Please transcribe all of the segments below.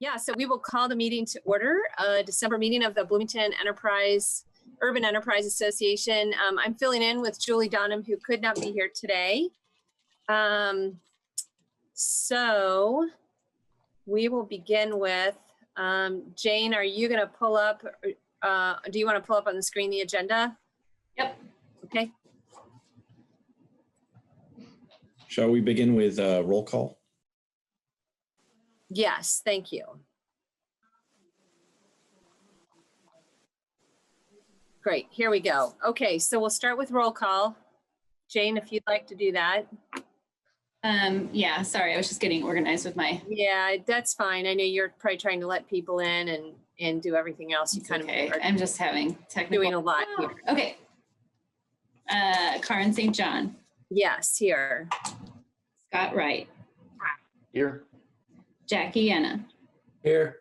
Yeah, so we will call the meeting to order, December meeting of the Bloomington Urban Enterprise Association. I'm filling in with Julie Donham, who could not be here today. So we will begin with, Jane, are you gonna pull up, do you wanna pull up on the screen the agenda? Yep. Okay. Shall we begin with roll call? Yes, thank you. Great, here we go. Okay, so we'll start with roll call. Jane, if you'd like to do that. Yeah, sorry, I was just getting organized with my. Yeah, that's fine. I know you're probably trying to let people in and do everything else. You kind Okay. of are I'm just having technical. doing a lot here. Okay. Karen St. John. Yes, here. Scott Wright. Here. Jackie Yenna. Here.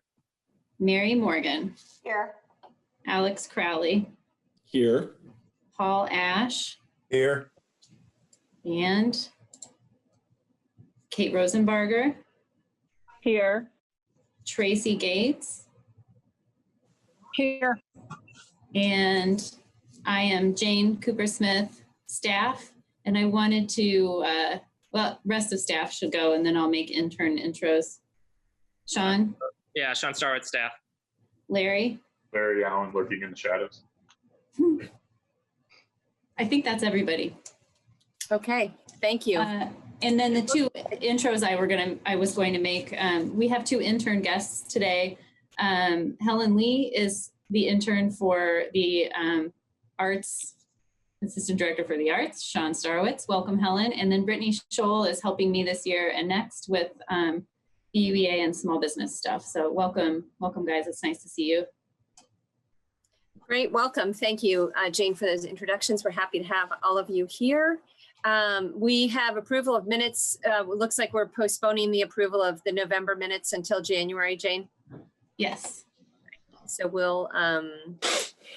Mary Morgan. Here. Alex Crowley. Here. Paul Ash. Here. And Kate Rosenbarger. Here. Tracy Gates. Here. And I am Jane Cooper Smith, staff. And I wanted to, well, rest of staff should go and then I'll make intern intros. Sean? Yeah, Sean Starwood, staff. Larry? Larry Allen lurking in the shadows. I think that's everybody. Okay, thank you. And then the two intros I was going to make, we have two intern guests today. Helen Lee is the intern for the arts, assistant director for the arts, Sean Starowitz. Welcome, Helen. And then Brittany Scholl is helping me this year and next with BUEA and small business stuff. So welcome, guys. It's nice to see you. Great, welcome. Thank you, Jane, for those introductions. We're happy to have all of you here. We have approval of minutes. It looks like we're postponing the approval of the November minutes until January, Jane. Yes. So we'll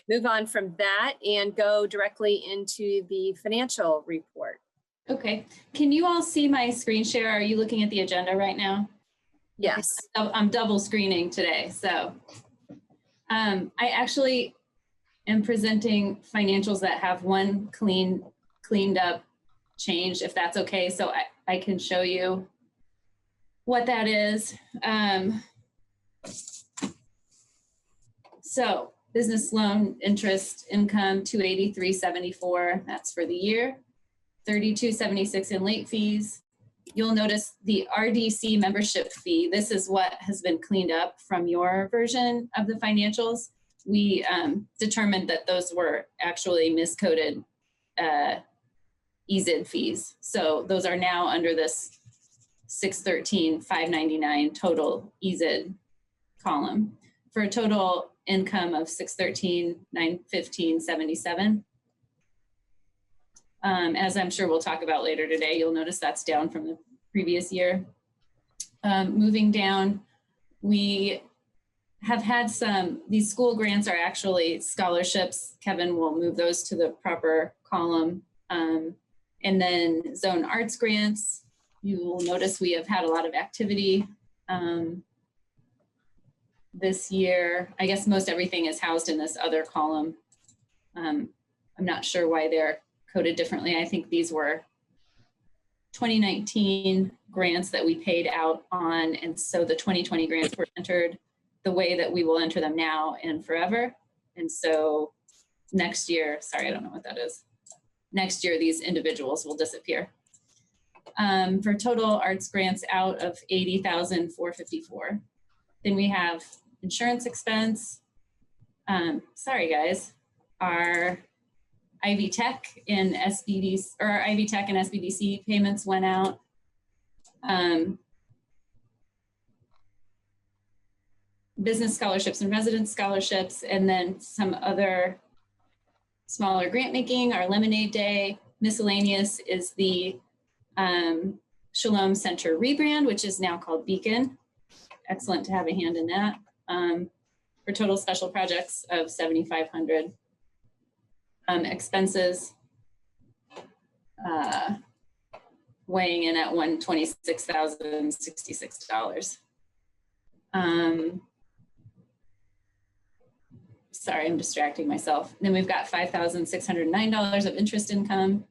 move on from that and go directly into the financial report. Okay. Can you all see my screen share? Are you looking at the agenda right now? Yes. I'm double screening today. So I actually am presenting financials that have one cleaned up change, if that's okay. So I can show you what that is. So business loan interest income, 283.74. That's for the year. 32.76 in late fees. You'll notice the RDC membership fee. This is what has been cleaned up from your version of the financials. We determined that those were actually miscoded EZID fees. So those are now under this 613,599 total EZID column for a total income of 613,915.77. As I'm sure we'll talk about later today, you'll notice that's down from the previous year. Moving down, we have had these school grants are actually scholarships. Kevin will move those to the proper column. And then zone arts grants, you will notice we have had a lot of activity this year. I guess most everything is housed in this other column. I'm not sure why they're coded differently. I think these were 2019 grants that we paid out on. And so the 2020 grants were entered the way that we will enter them now and forever. And so next year, sorry, I don't know what that is. Next year, these individuals will disappear. For total arts grants out of 80,454. Then we have insurance expense. Sorry guys, our Ivy Tech and SBDC, or our Ivy Tech and SBDC payments went out. Business scholarships and residence scholarships, and then some other smaller grant making, our Lemonade Day. Miscellaneous is the Shalom Center rebrand, which is now called Beacon. Excellent to have a hand in that. For total special projects of 7,500. Expenses weighing in at $126,066. Sorry, I'm distracting myself. Then we've got $5,609 of interest income.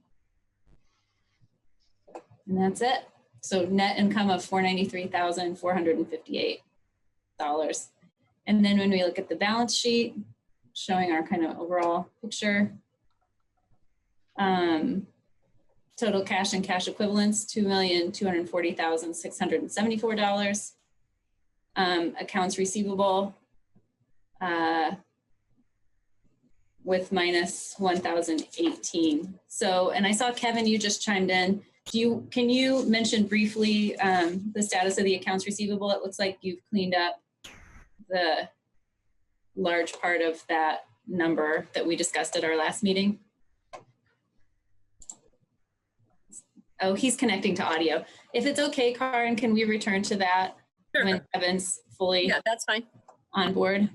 And that's it. So net income of $493,458. And then when we look at the balance sheet, showing our kind of overall picture, total cash and cash equivalents, $2,240,674. Accounts receivable with minus 1,018. So, and I saw Kevin, you just chimed in. Can you mention briefly the status of the accounts receivable? It looks like you've cleaned up the large part of that number that we discussed at our last meeting. Oh, he's connecting to audio. If it's okay, Karen, can we return to that Sure. when Kevin's fully That's fine. on board?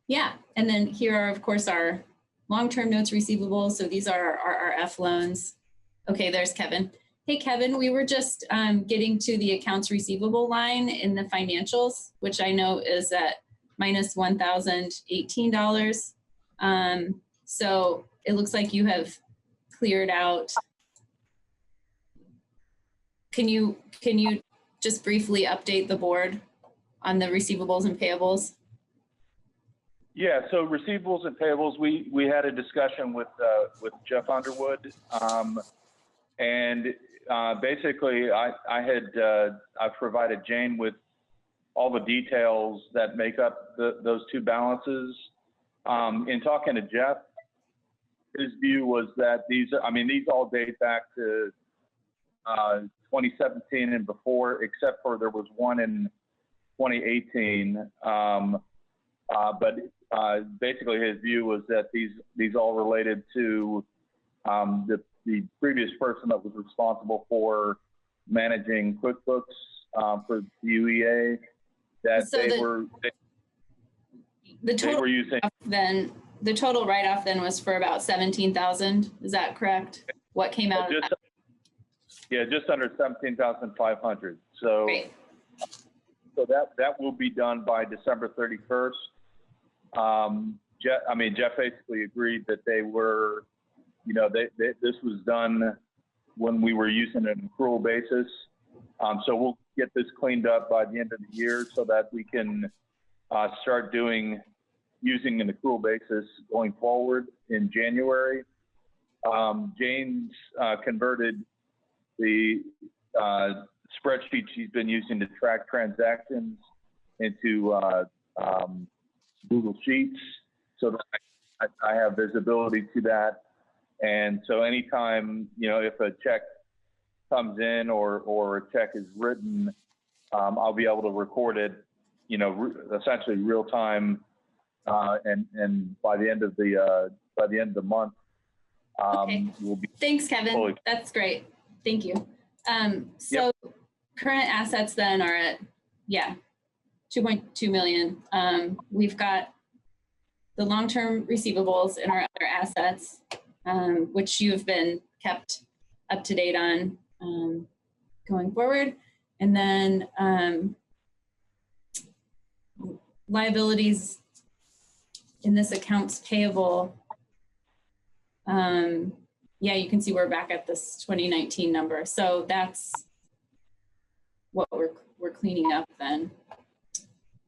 Yeah, and then here are, of course, our long-term notes receivable. So these are our RRF loans. Okay, there's Kevin. Hey, Kevin, we were just getting to the accounts receivable line in the financials, which I know is at minus $1,018. So it looks like you have cleared out. Can you just briefly update the board on the receivables and payables? Yeah, so receivables and payables, we had a discussion with Jeff Underwood, and basically I provided Jane with all the details that make up those two balances. In talking to Jeff, his view was that these all date back to 2017 and before, except for there was one in 2018. But basically his view was that these all related to the previous person that was responsible for managing QuickBooks for the UEA, that So they were using. Then the total write-off then was for about 17,000. Is that correct? What came out of that? Yeah, just under 17,500. So, Great. so that will be done by December 31st. Jeff basically agreed that they were, this was done when we were using an accrual basis. So we'll get this cleaned up by the end of the year so that we can start using an accrual basis going forward in January. Jane's converted the spreadsheet she's been using to track transactions into Google Sheets, so that I have visibility to that. And so anytime, if a check comes in or a check is written, I'll be able to record it, essentially real time. And by the end of the month, Okay. we'll be. Thanks, Kevin. fully. That's great. Thank you. So current assets then are at, 2.2 million. We've got the long-term receivables and our other assets, which you've been kept up to date on going forward. And then liabilities in this accounts payable. You can see we're back at this 2019 number. So that's what we're cleaning up then.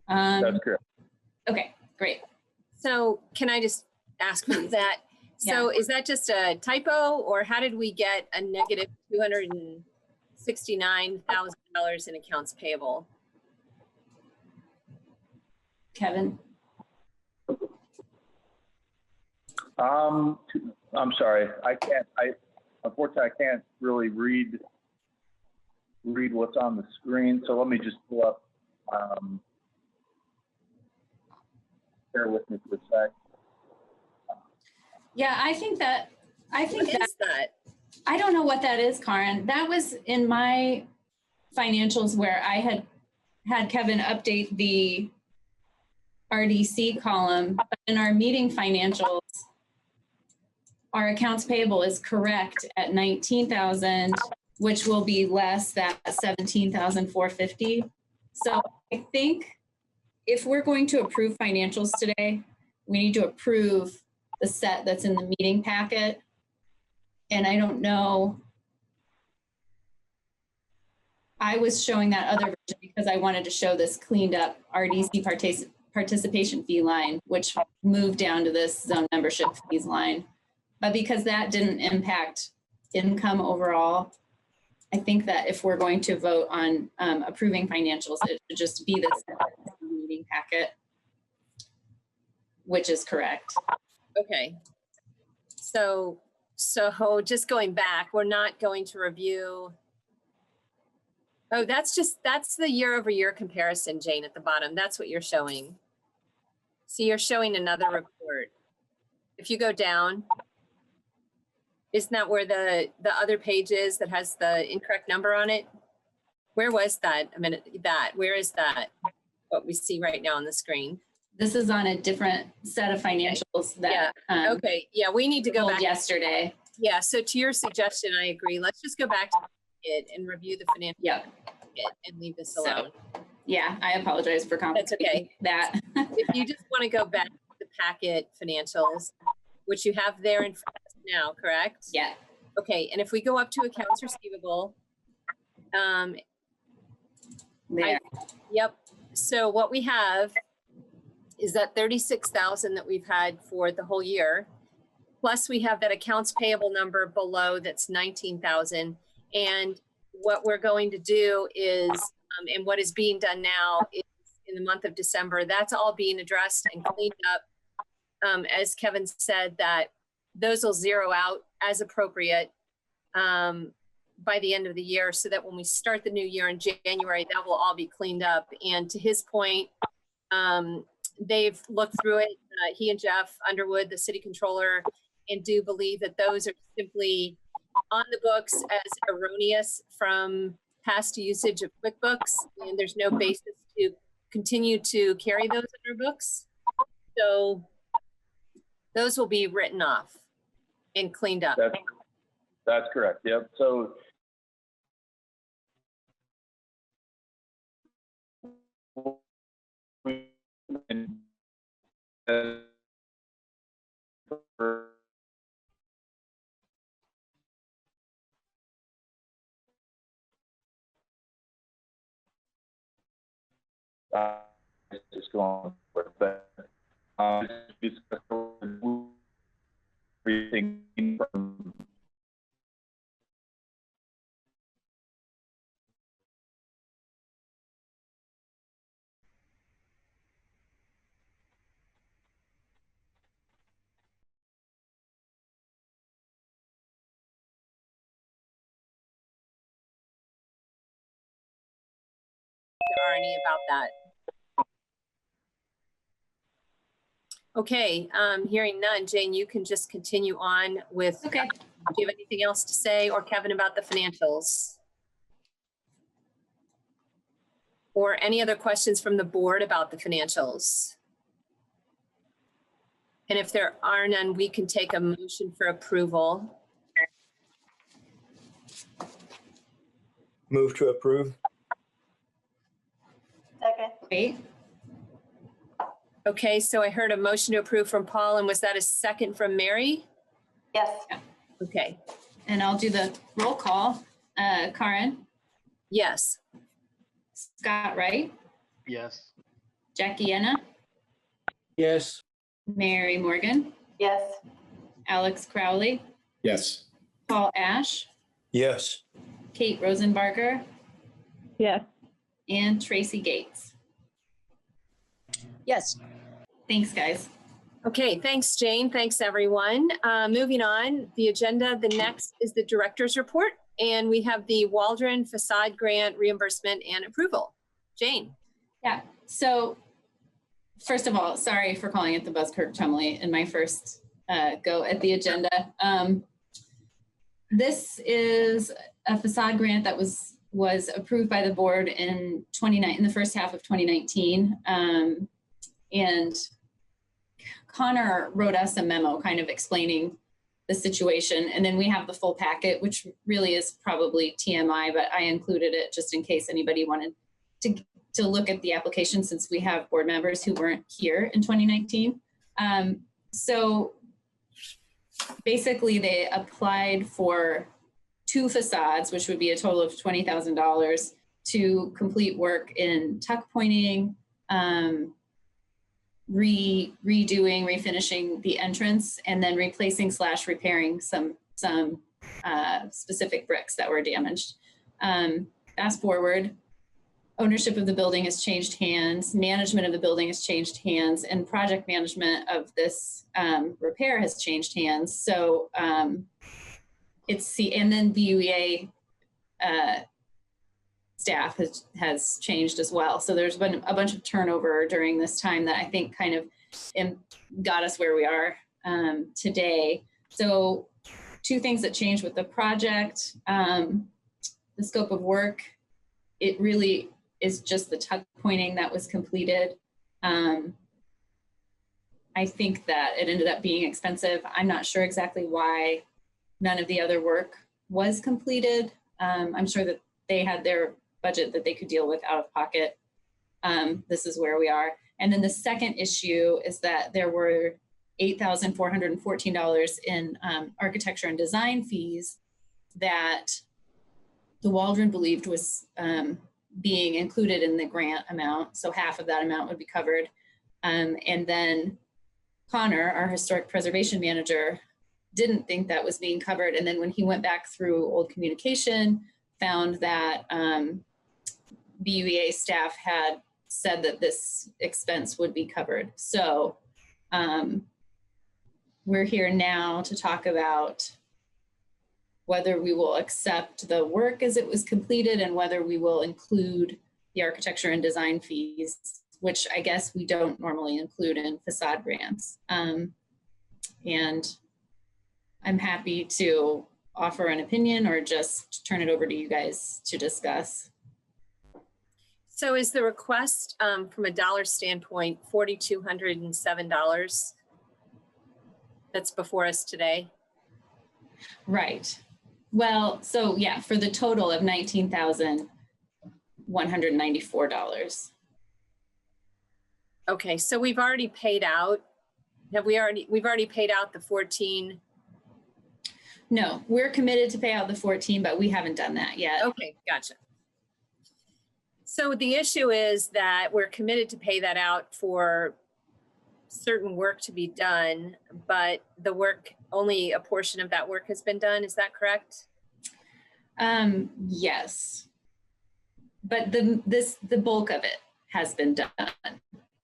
That's correct. Okay, great. So can I just ask about that? So is that just a typo, or how did we get a negative $269,000 in accounts payable? Kevin? I'm sorry. Unfortunately, I can't really read what's on the screen. So let me just pull up, bear with me for a sec. Yeah, I think that, What is that? I don't know what that is, Karen. That was in my financials where I had Kevin update the RDC column. But in our meeting financials, our accounts payable is correct at 19,000 which will be less than 17,450. So I think if we're going to approve financials today, we need to approve the set that's in the meeting packet. And I don't know, I was showing that other version because I wanted to show this cleaned up RDC participation fee line, which moved down to this zone membership fees line. But because that didn't impact income overall, I think that if we're going to vote on approving financials, it should just be this meeting packet, which is correct. Okay. So just going back, we're not going to review. Oh, that's the year over year comparison, Jane, at the bottom. That's what you're showing. So you're showing another report. If you go down, isn't that where the other page is that has the incorrect number on it? Where was that? Where is that? What we see right now on the screen. This is on a different set of financials that Okay, yeah, we need to go back yesterday. Yeah, so to your suggestion, I agree. Let's just go back to it and review the financial and leave this alone. Yeah, I apologize for complicating that. If you just want to go back to the packet financials, which you have there in front of us now, correct? Yeah. Okay, and if we go up to accounts receivable, There. Yep. So what we have is that 36,000 that we've had for the whole year. Plus we have that accounts payable number below that's 19,000. And what we're going to do is, and what is being done now is in the month of December, that's all being addressed and cleaned up. As Kevin said, that those will zero out as appropriate by the end of the year, so that when we start the new year in January, that will all be cleaned up. And to his point, they've looked through it, he and Jeff Underwood, the city controller, and do believe that those are simply on the books as erroneous from past usage of QuickBooks, and there's no basis to continue to carry those in our books. So those will be written off and cleaned up. That's correct. Yep. So just go on with that. Everything from Arnie about that. Okay, hearing none, Jane, you can just continue on with, Okay. Do you have anything else to say, or Kevin, about the financials? Or any other questions from the board about the financials? And if there are none, we can take a motion for approval. Move to approve. Second. Wait. Okay, so I heard a motion to approve from Paul, and was that a second from Mary? Yes. Okay, And I'll do the roll call. Karen, yes. Scott Wright, Yes. Jackie Enna, Yes. Mary Morgan, Yes. Alex Crowley, Yes. Paul Ash, Yes. Kate Rosenbarger, Yes. and Tracy Gates. Yes. Thanks, guys. Okay, thanks, Jane. Thanks, everyone. Moving on, the agenda, the next is the director's report, and we have the Waldron facade grant reimbursement and approval. Jane. Yeah, so first of all, sorry for calling it the Buzzkirk Chumley in my first go at the agenda. This is a facade grant that was approved by the board in the first half of 2019. And Connor wrote us a memo kind of explaining the situation. And then we have the full packet, which really is probably TMI, but I included it just in case anybody wanted to look at the application, since we have board members who weren't here in 2019. So basically they applied for 2 facades, which would be a total of $20,000 to complete work in tuck pointing, redoing, refinishing the entrance, and then replacing / repairing some specific bricks that were damaged. Fast forward, ownership of the building has changed hands, management of the building has changed hands, and project management of this repair has changed hands. So and then BUEA staff has changed as well. So there's been a bunch of turnover during this time that I think kind of got us where we are today. So 2 things that changed with the project, the scope of work, it really is just the tuck pointing that was completed. I think that it ended up being expensive. I'm not sure exactly why none of the other work was completed. I'm sure that they had their budget that they could deal with out of pocket. This is where we are. And then the second issue is that there were $8,414 in architecture and design fees that the Waldron believed was being included in the grant amount. So half of that amount would be covered. And then Connor, our historic preservation manager, didn't think that was being covered. And then when he went back through old communication, found that BUEA staff had said that this expense would be covered. So we're here now to talk about whether we will accept the work as it was completed and whether we will include the architecture and design fees, which I guess we don't normally include in facade grants. And I'm happy to offer an opinion or just turn it over to you guys to discuss. So is the request from a dollar standpoint, $4,207 that's before us today? Right. Well, so yeah, for the total of $19,194. Okay, so we've already paid out. We've already paid out the 14. No, we're committed to pay out the 14, but we haven't done that yet. Okay, gotcha. So the issue is that we're committed to pay that out for certain work to be done, but the work, only a portion of that work has been done. Is that correct? Yes, but the bulk of it has been done.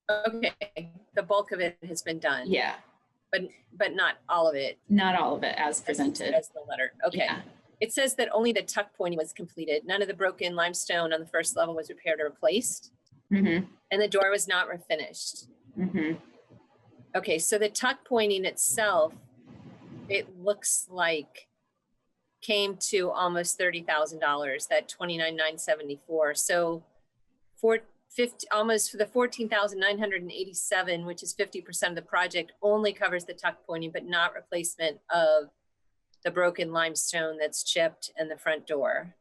Okay, the bulk of it has been done. Yeah, but not all of it. not all of it as presented. As the letter. Okay. Yeah. It says that only the tuck pointing was completed. None of the broken limestone on the first level was repaired or replaced. Mm-hmm. And the door was not refinished. Mm-hmm. Okay, so the tuck pointing itself, it looks like came to almost $30,000, that $29,974. So almost for the $14,987, which is 50% of the project, only covers the tuck pointing, but not replacement of the broken limestone that's chipped and the front door.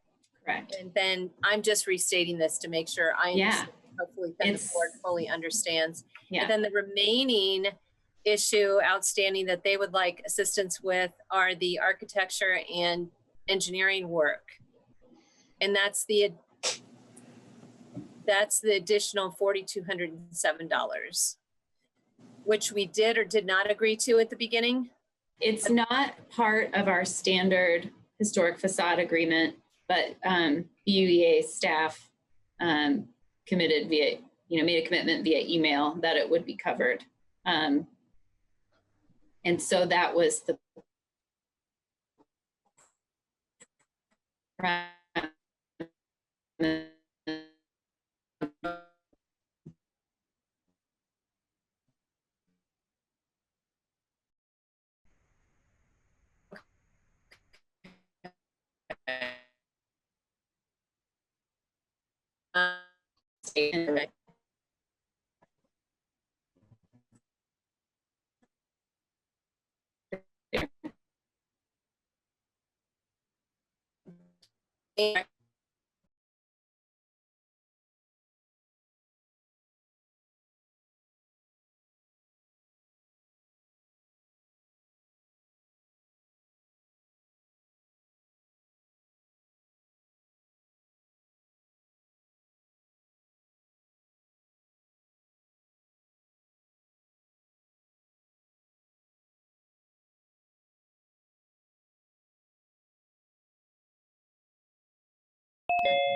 Correct. And then I'm just restating this to make sure I understand. Hopefully then the board fully understands. Yeah. And then the remaining issue outstanding that they would like assistance with are the architecture and engineering work. And that's the additional $4,207, which we did or did not agree to at the beginning. It's not part of our standard historic facade agreement, but BUEA staff committed made a commitment via email that it would be covered. And so that was the Okay.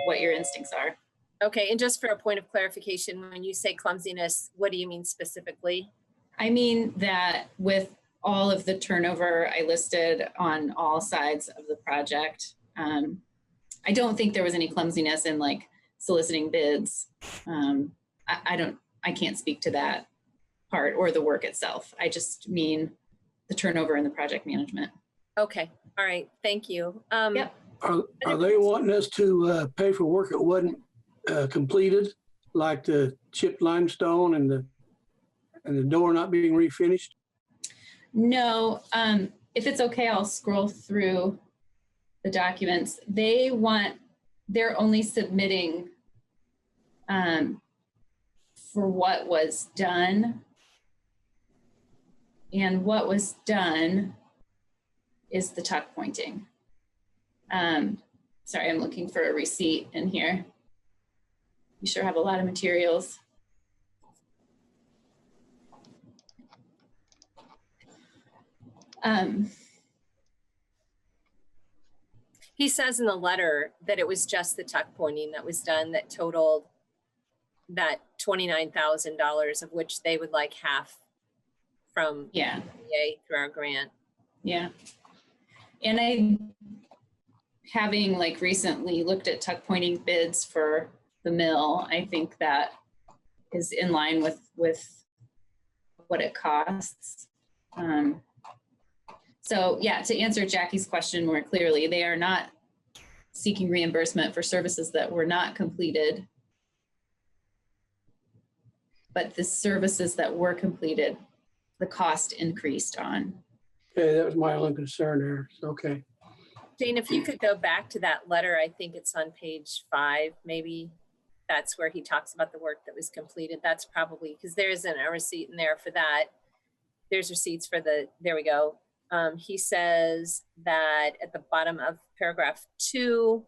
What your instincts are. Okay, and just for a point of clarification, when you say clumsiness, what do you mean specifically? I mean that with all of the turnover I listed on all sides of the project, I don't think there was any clumsiness in like soliciting bids. I can't speak to that part or the work itself. I just mean the turnover in the project management. Okay, all right, thank you. Yep. Are they wanting us to pay for work that wasn't completed, like the chipped limestone and the door not being refinished? No, if it's okay, I'll scroll through the documents. They're only submitting for what was done. And what was done is the tuck pointing. Sorry, I'm looking for a receipt in here. You sure have a lot of materials. He says in the letter that it was just the tuck pointing that was done that totaled that $29,000, of which they would like half from BEA through our grant. Yeah. And having like recently looked at tuck pointing bids for the mill, I think that is in line with what it costs. So yeah, to answer Jackie's question more clearly, they are not seeking reimbursement for services that were not completed, but the services that were completed, the cost increased on. Okay, that was my only concern there. Okay. Jane, if you could go back to that letter, I think it's on page 5, maybe. That's where he talks about the work that was completed. That's probably, because there isn't a receipt in there for that. There's receipts for there we go. He says that at the bottom of paragraph 2,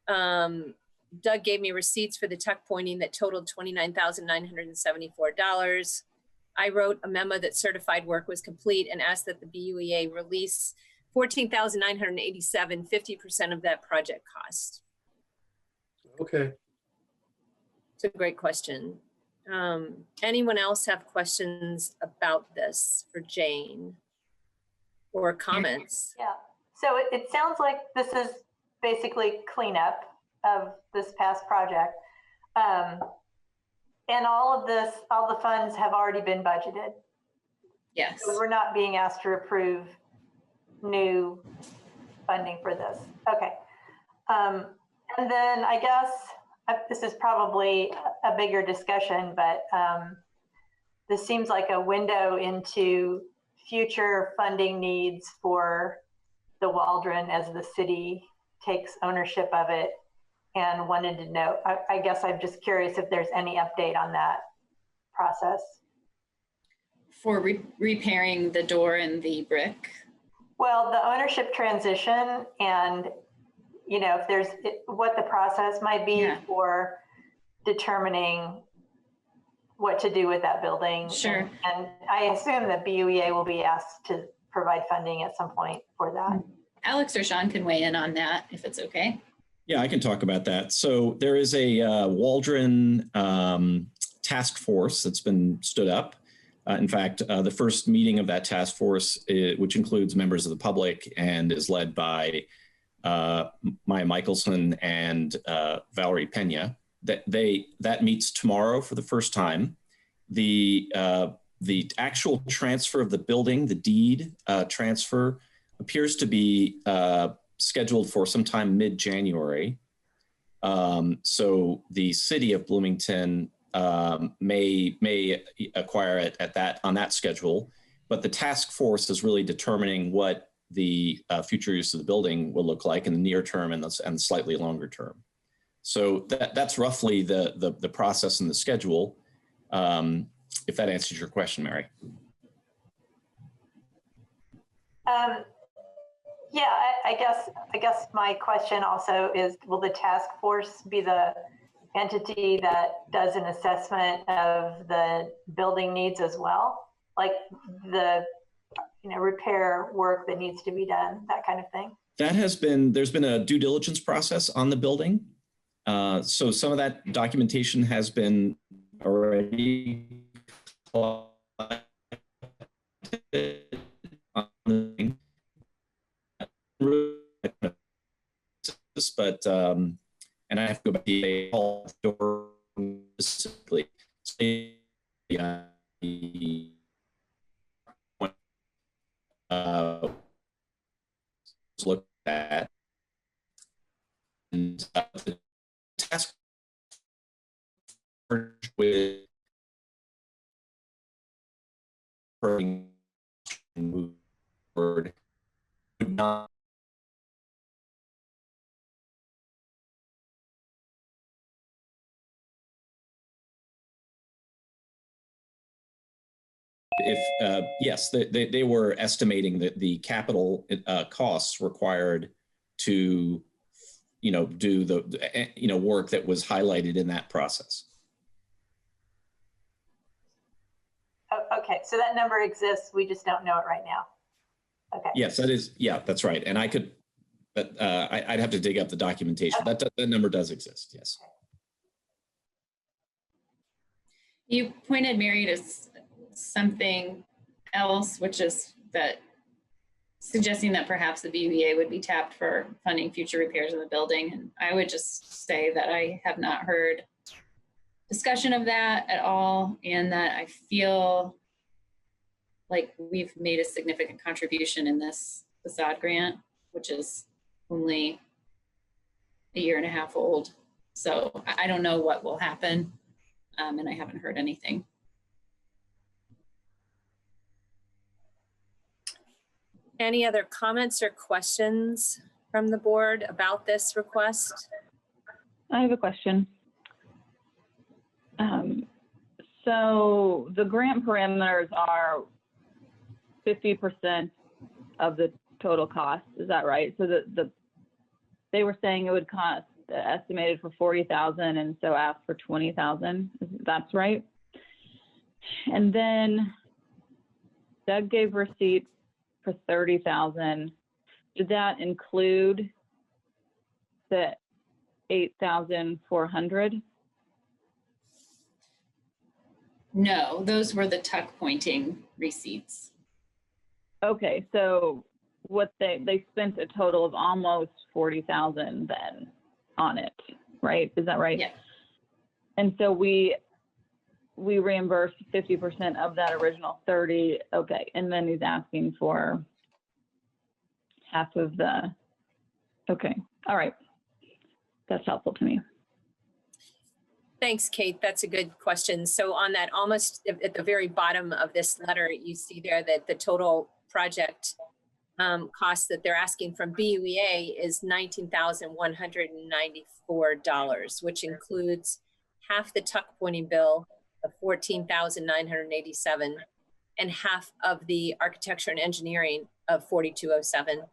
Doug gave me receipts for the tuck pointing that totaled $29,974. I wrote a memo that certified work was complete and asked that the BUEA release $14,987, 50% of that project cost. Okay. It's a great question. Anyone else have questions about this for Jane or comments? Yeah, so it sounds like this is basically cleanup of this past project. And all the funds have already been budgeted. Yes. So we're not being asked to approve new funding for this. Okay. And then I guess this is probably a bigger discussion, but this seems like a window into future funding needs for the Waldron as the city takes ownership of it, and wanted to know, I guess I'm just curious if there's any update on that process. For repairing the door and the brick? Well, the ownership transition, and if there's what the process might be for determining what to do with that building. Sure. And I assume that BUEA will be asked to provide funding at some point for that. Alex or Sean can weigh in on that if it's okay. Yeah, I can talk about that. So there is a Waldron task force that's been stood up. In fact, the first meeting of that task force, which includes members of the public and is led by Maya Michelson and Valerie Pena, that meets tomorrow for the first time. The actual transfer of the building, the deed transfer, appears to be scheduled for sometime mid-January. So the city of Bloomington may acquire it on that schedule, but the task force is really determining what the future use of the building will look like in the near term and the slightly longer term. So that's roughly the process and the schedule. If that answers your question, Mary. Yeah, I guess my question also is, will the task force be the entity that does an assessment of the building needs as well? Like the, repair work that needs to be done, that kind of thing? There's been a due diligence process on the building. So some of that documentation has been already collected on the thing. But and I have to go back to the hall door specifically. Look at and the task with move forward not if yes, they were estimating that the capital costs required to do the work that was highlighted in that process. Okay, so that number exists, we just don't know it right now. Okay. Yes, that is, yeah, that's right. And I could, but I'd have to dig up the documentation. That number does exist, yes. You pointed, Mary, to something else, which is that suggesting that perhaps the BUEA would be tapped for funding future repairs of the building. And I would just say that I have not heard discussion of that at all, and that I feel like we've made a significant contribution in this facade grant, which is only a year and a half old. So I don't know what will happen, and I haven't heard anything. Any other comments or questions from the board about this request? I have a question. So the grant parameters are 50% of the total cost. Is that right? So they were saying it would cost estimated for 40,000 and so asked for 20,000. That's right. And then Doug gave receipts for 30,000. Did that include the 8,400? No, those were the tuck pointing receipts. Okay, so what they spent a total of almost 40,000 then on it, right? Is that right? Yeah. And so we reimbursed 50% of that original 30. Okay, and then he's asking for half of the. Okay, all right, that's helpful to me. Thanks, Kate. That's a good question. So on that, almost at the very bottom of this letter, you see there that the total project cost that they're asking from BUEA is $19,194, which includes half the tuck pointing bill of $14,987 and half of the architecture and engineering of $4,207.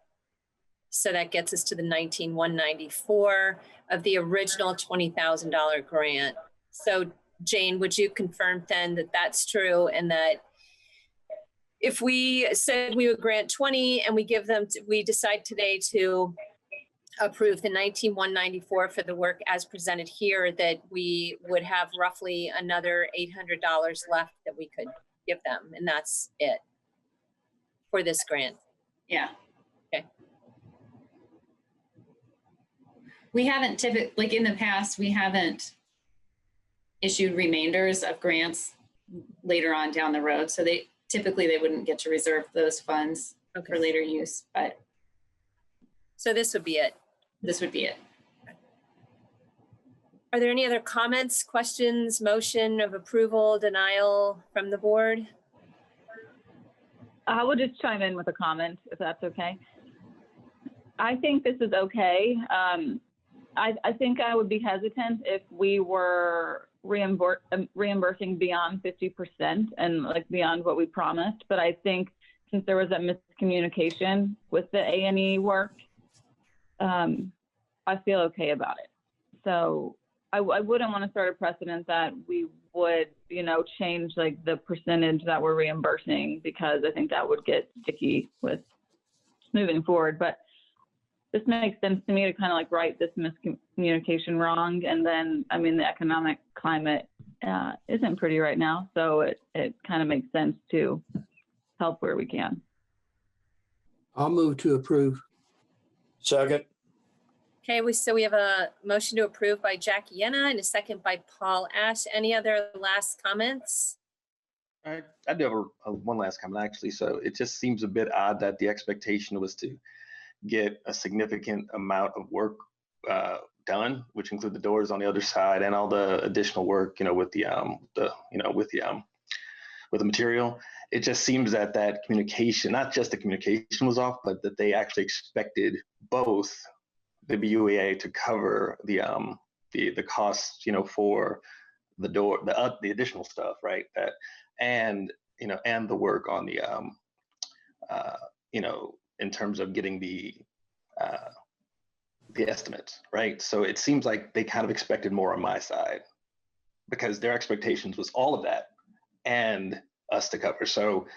So that gets us to the $19,194 of the original $20,000 grant. So Jane, would you confirm then that that's true, and that if we said we would grant 20 and we give them, we decide today to approve the $19,194 for the work as presented here, that we would have roughly another $800 left that we could give them, and that's it for this grant? Yeah. Okay. We haven't typically, like in the past, we haven't issued remainders of grants later on down the road. So they wouldn't get to reserve those funds for later use, but. So this would be it. This would be it. Are there any other comments, questions, motion of approval, denial from the board? I will just chime in with a comment, if that's okay. I think this is okay. I think I would be hesitant if we were reimbursing beyond 50% and like beyond what we promised. But I think since there was that miscommunication with the A&E work, I feel okay about it. So I wouldn't want to start a precedent that we would, change like the percentage that we're reimbursing, because I think that would get sticky with moving forward. But this makes sense to me to kind of like right this miscommunication wrong. And then, I mean, the economic climate isn't pretty right now. So it kind of makes sense to help where we can. I'll move to approve. Second. Okay, so we have a motion to approve by Jackie Yenna and a second by Paul Ash. Any other last comments? I do have one last comment, actually. So it just seems a bit odd that the expectation was to get a significant amount of work done, which include the doors on the other side and all the additional work, with the material. It just seems that communication, not just the communication was off, but that they actually expected both the BUEA to cover the costs, for the door, the additional stuff, right? And the work on the in terms of getting the estimates, right? So it seems like they kind of expected more on my side, because their expectations was all of that and us to cover. So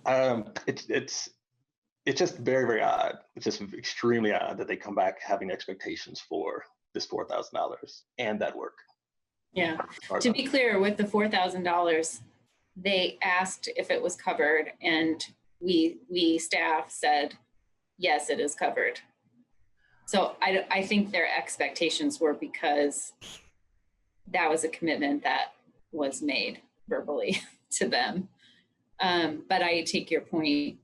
it's just very, very odd. It's just extremely odd that they come back having expectations for this $4,000 and that work. Yeah. To be clear, with the $4,000, they asked if it was covered, and we staff said, yes, it is covered. So I think their expectations were because that was a commitment that was made verbally to them. But I take your point.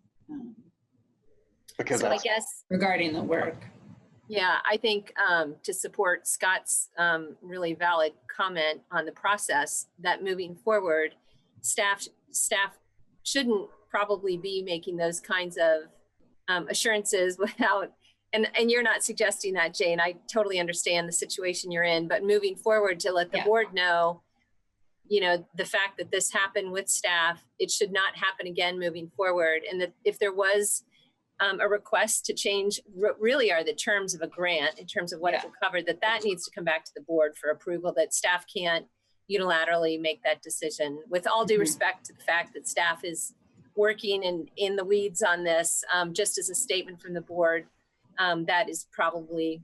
Because so I guess regarding the work. Yeah, I think to support Scott's really valid comment on the process, that moving forward, staff shouldn't probably be making those kinds of assurances without, and you're not suggesting that, Jane. I totally understand the situation you're in, but moving forward to let the board know, the fact that this happened with staff, it should not happen again moving forward. And that if there was a request to change really are the terms of a grant in terms of what it will cover, that needs to come back to the board for approval, that staff can't unilaterally make that decision. With all due respect to the fact that staff is working in the weeds on this, just as a statement from the board, that is probably,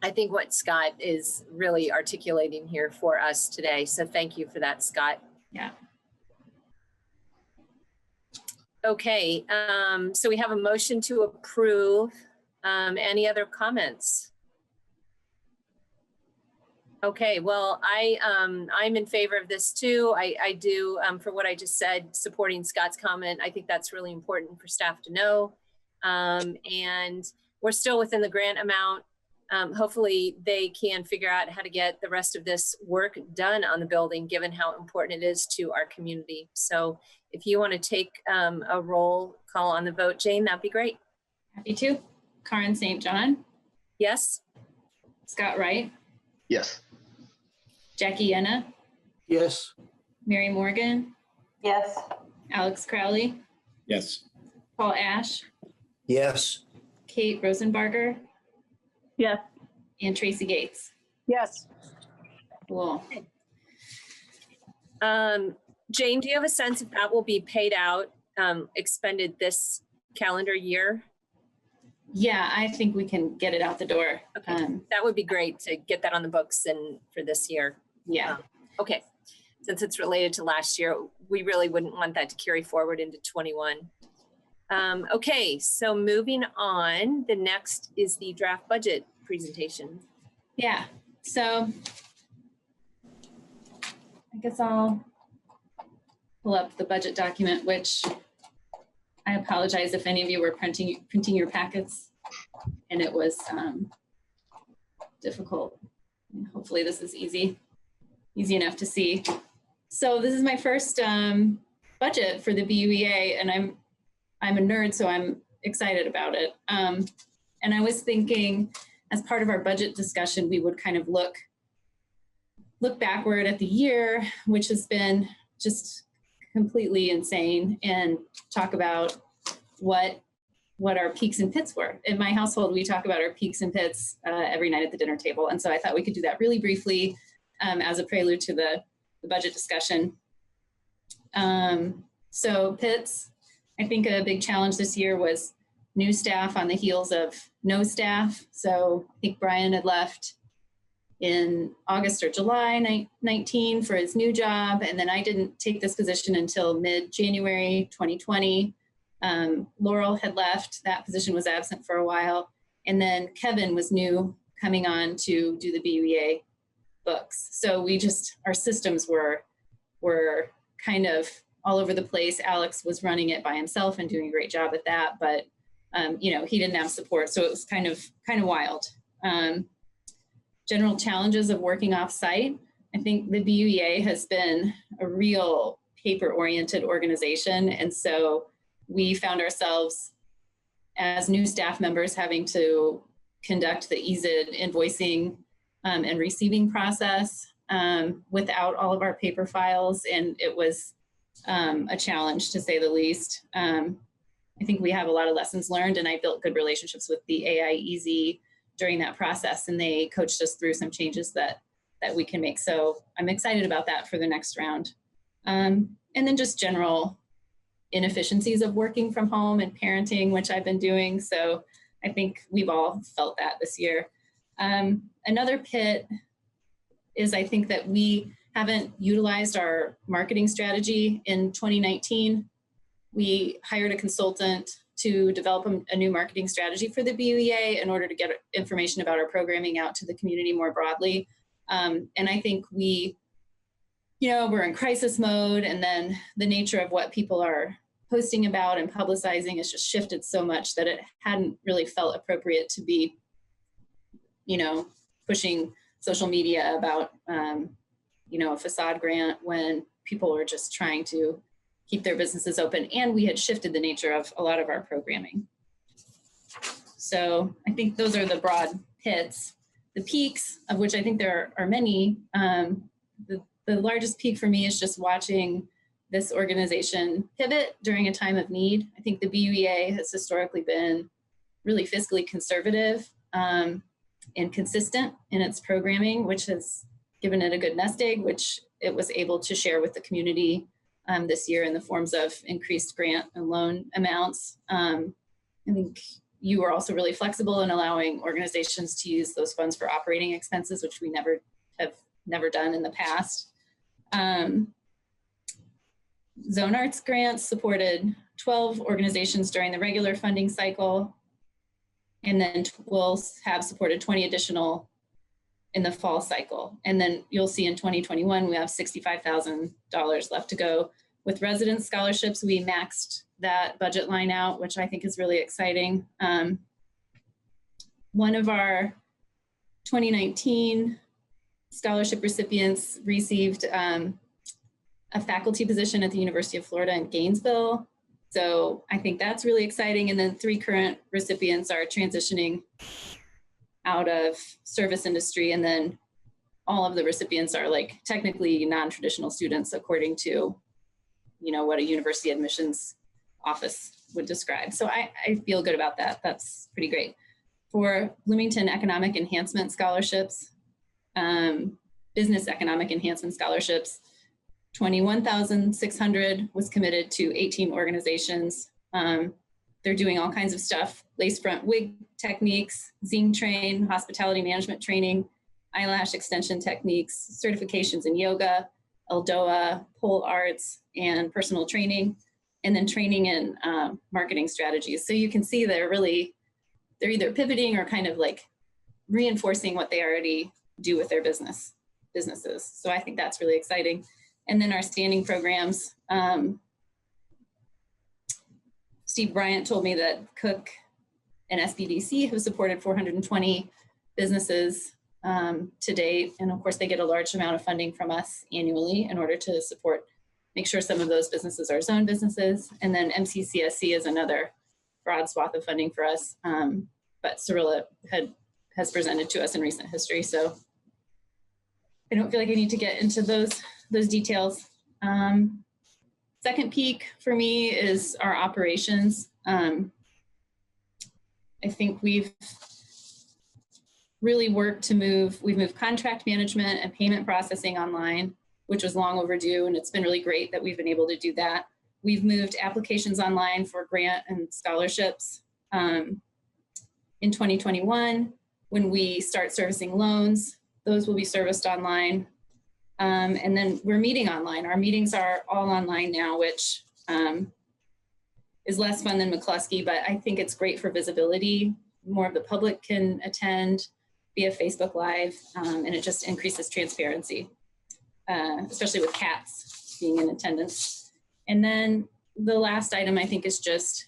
I think what Scott is really articulating here for us today. So thank you for that, Scott. Yeah. Okay, so we have a motion to approve. Any other comments? Okay, well, I'm in favor of this too. I do, for what I just said, supporting Scott's comment. I think that's really important for staff to know. And we're still within the grant amount. Hopefully they can figure out how to get the rest of this work done on the building, given how important it is to our community. So if you want to take a roll call on the vote, Jane, that'd be great. Happy to. Karen St. John? Yes. Scott Wright? Yes. Jackie Yenna? Yes. Mary Morgan? Yes. Alex Crowley? Yes. Paul Ash? Yes. Kate Rosenbarger? Yes. And Tracy Gates? Yes. Cool. Jane, do you have a sense if that will be paid out, expended this calendar year? Yeah, I think we can get it out the door. Okay, that would be great to get that on the books and for this year. Yeah. Okay, since it's related to last year, we really wouldn't want that to carry forward into 21. Okay, so moving on, the next is the draft budget presentation. Yeah, so I guess I'll pull up the budget document, which I apologize if any of you were printing your packets and it was difficult. Hopefully this is easy enough to see. So this is my first budget for the BUEA, and I'm a nerd, so I'm excited about it. And I was thinking, as part of our budget discussion, we would kind of look backward at the year, which has been just completely insane, and talk about what our peaks and pits were. In my household, we talk about our peaks and pits every night at the dinner table. And so I thought we could do that really briefly as a prelude to the budget discussion. So pits, I think a big challenge this year was new staff on the heels of no staff. So I think Brian had left in August or July 19 for his new job. And then I didn't take this position until mid-January 2020. Laurel had left, that position was absent for a while. And then Kevin was new, coming on to do the BUEA books. So our systems were kind of all over the place. Alex was running it by himself and doing a great job at that, but he didn't have support. So it was kind of wild. General challenges of working off site. I think the BUEA has been a real paper-oriented organization. And so we found ourselves as new staff members having to conduct the EZID invoicing and receiving process without all of our paper files. And it was a challenge, to say the least. I think we have a lot of lessons learned, and I built good relationships with the AIEZ during that process, and they coached us through some changes that we can make. So I'm excited about that for the next round. And then just general inefficiencies of working from home and parenting, which I've been doing. So I think we've all felt that this year. Another pit is, I think, that we haven't utilized our marketing strategy in 2019. We hired a consultant to develop a new marketing strategy for the BUEA in order to get information about our programming out to the community more broadly. And I think we're in crisis mode, and then the nature of what people are posting about and publicizing has just shifted so much that it hadn't really felt appropriate to be, pushing social media about, a facade grant when people were just trying to keep their businesses open. And we had shifted the nature of a lot of our programming. So I think those are the broad pits. The peaks, of which I think there are many, the largest peak for me is just watching this organization pivot during a time of need. I think the BUEA has historically been really fiscally conservative and consistent in its programming, which has given it a good nest egg, which it was able to share with the community this year in the forms of increased grant and loan amounts. I think you were also really flexible in allowing organizations to use those funds for operating expenses, which we have never done in the past. Zone Arts grants supported 12 organizations during the regular funding cycle, and then we'll have supported 20 additional in the fall cycle. And then you'll see in 2021, we have $65,000 left to go. With residence scholarships, we maxed that budget line out, which I think is really exciting. One of our 2019 scholarship recipients received a faculty position at the University of Florida in Gainesville. So I think that's really exciting. And then 3 current recipients are transitioning out of service industry. And then all of the recipients are technically non-traditional students according to, what a university admissions office would describe. So I feel good about that. That's pretty great. For Bloomington Economic Enhancement Scholarships, Business Economic Enhancement Scholarships, $21,600 was committed to 18 organizations. They're doing all kinds of stuff: lace front wig techniques, zing train, hospitality management training, eyelash extension techniques, certifications in yoga, Eldoa, pole arts, and personal training, and then training in marketing strategies. So you can see they're either pivoting or kind of reinforcing what they already do with their businesses. So I think that's really exciting. And then our standing programs, Steve Bryant told me that Cook and SBDC have supported 420 businesses to date. And of course, they get a large amount of funding from us annually in order to support make sure some of those businesses are zone businesses. And then MCCSC is another broad swath of funding for us. But Cirilla has presented to us in recent history. So I don't feel like I need to get into those details. Second peak for me is our operations. I think we've really worked to we've moved contract management and payment processing online, which was long overdue, and it's been really great that we've been able to do that. We've moved applications online for grant and scholarships. In 2021, when we start servicing loans, those will be serviced online. And then we're meeting online. Our meetings are all online now, which is less fun than McCluskey, but I think it's great for visibility. More of the public can attend via Facebook Live, and it just increases transparency, especially with cats being in attendance. And then the last item I think is just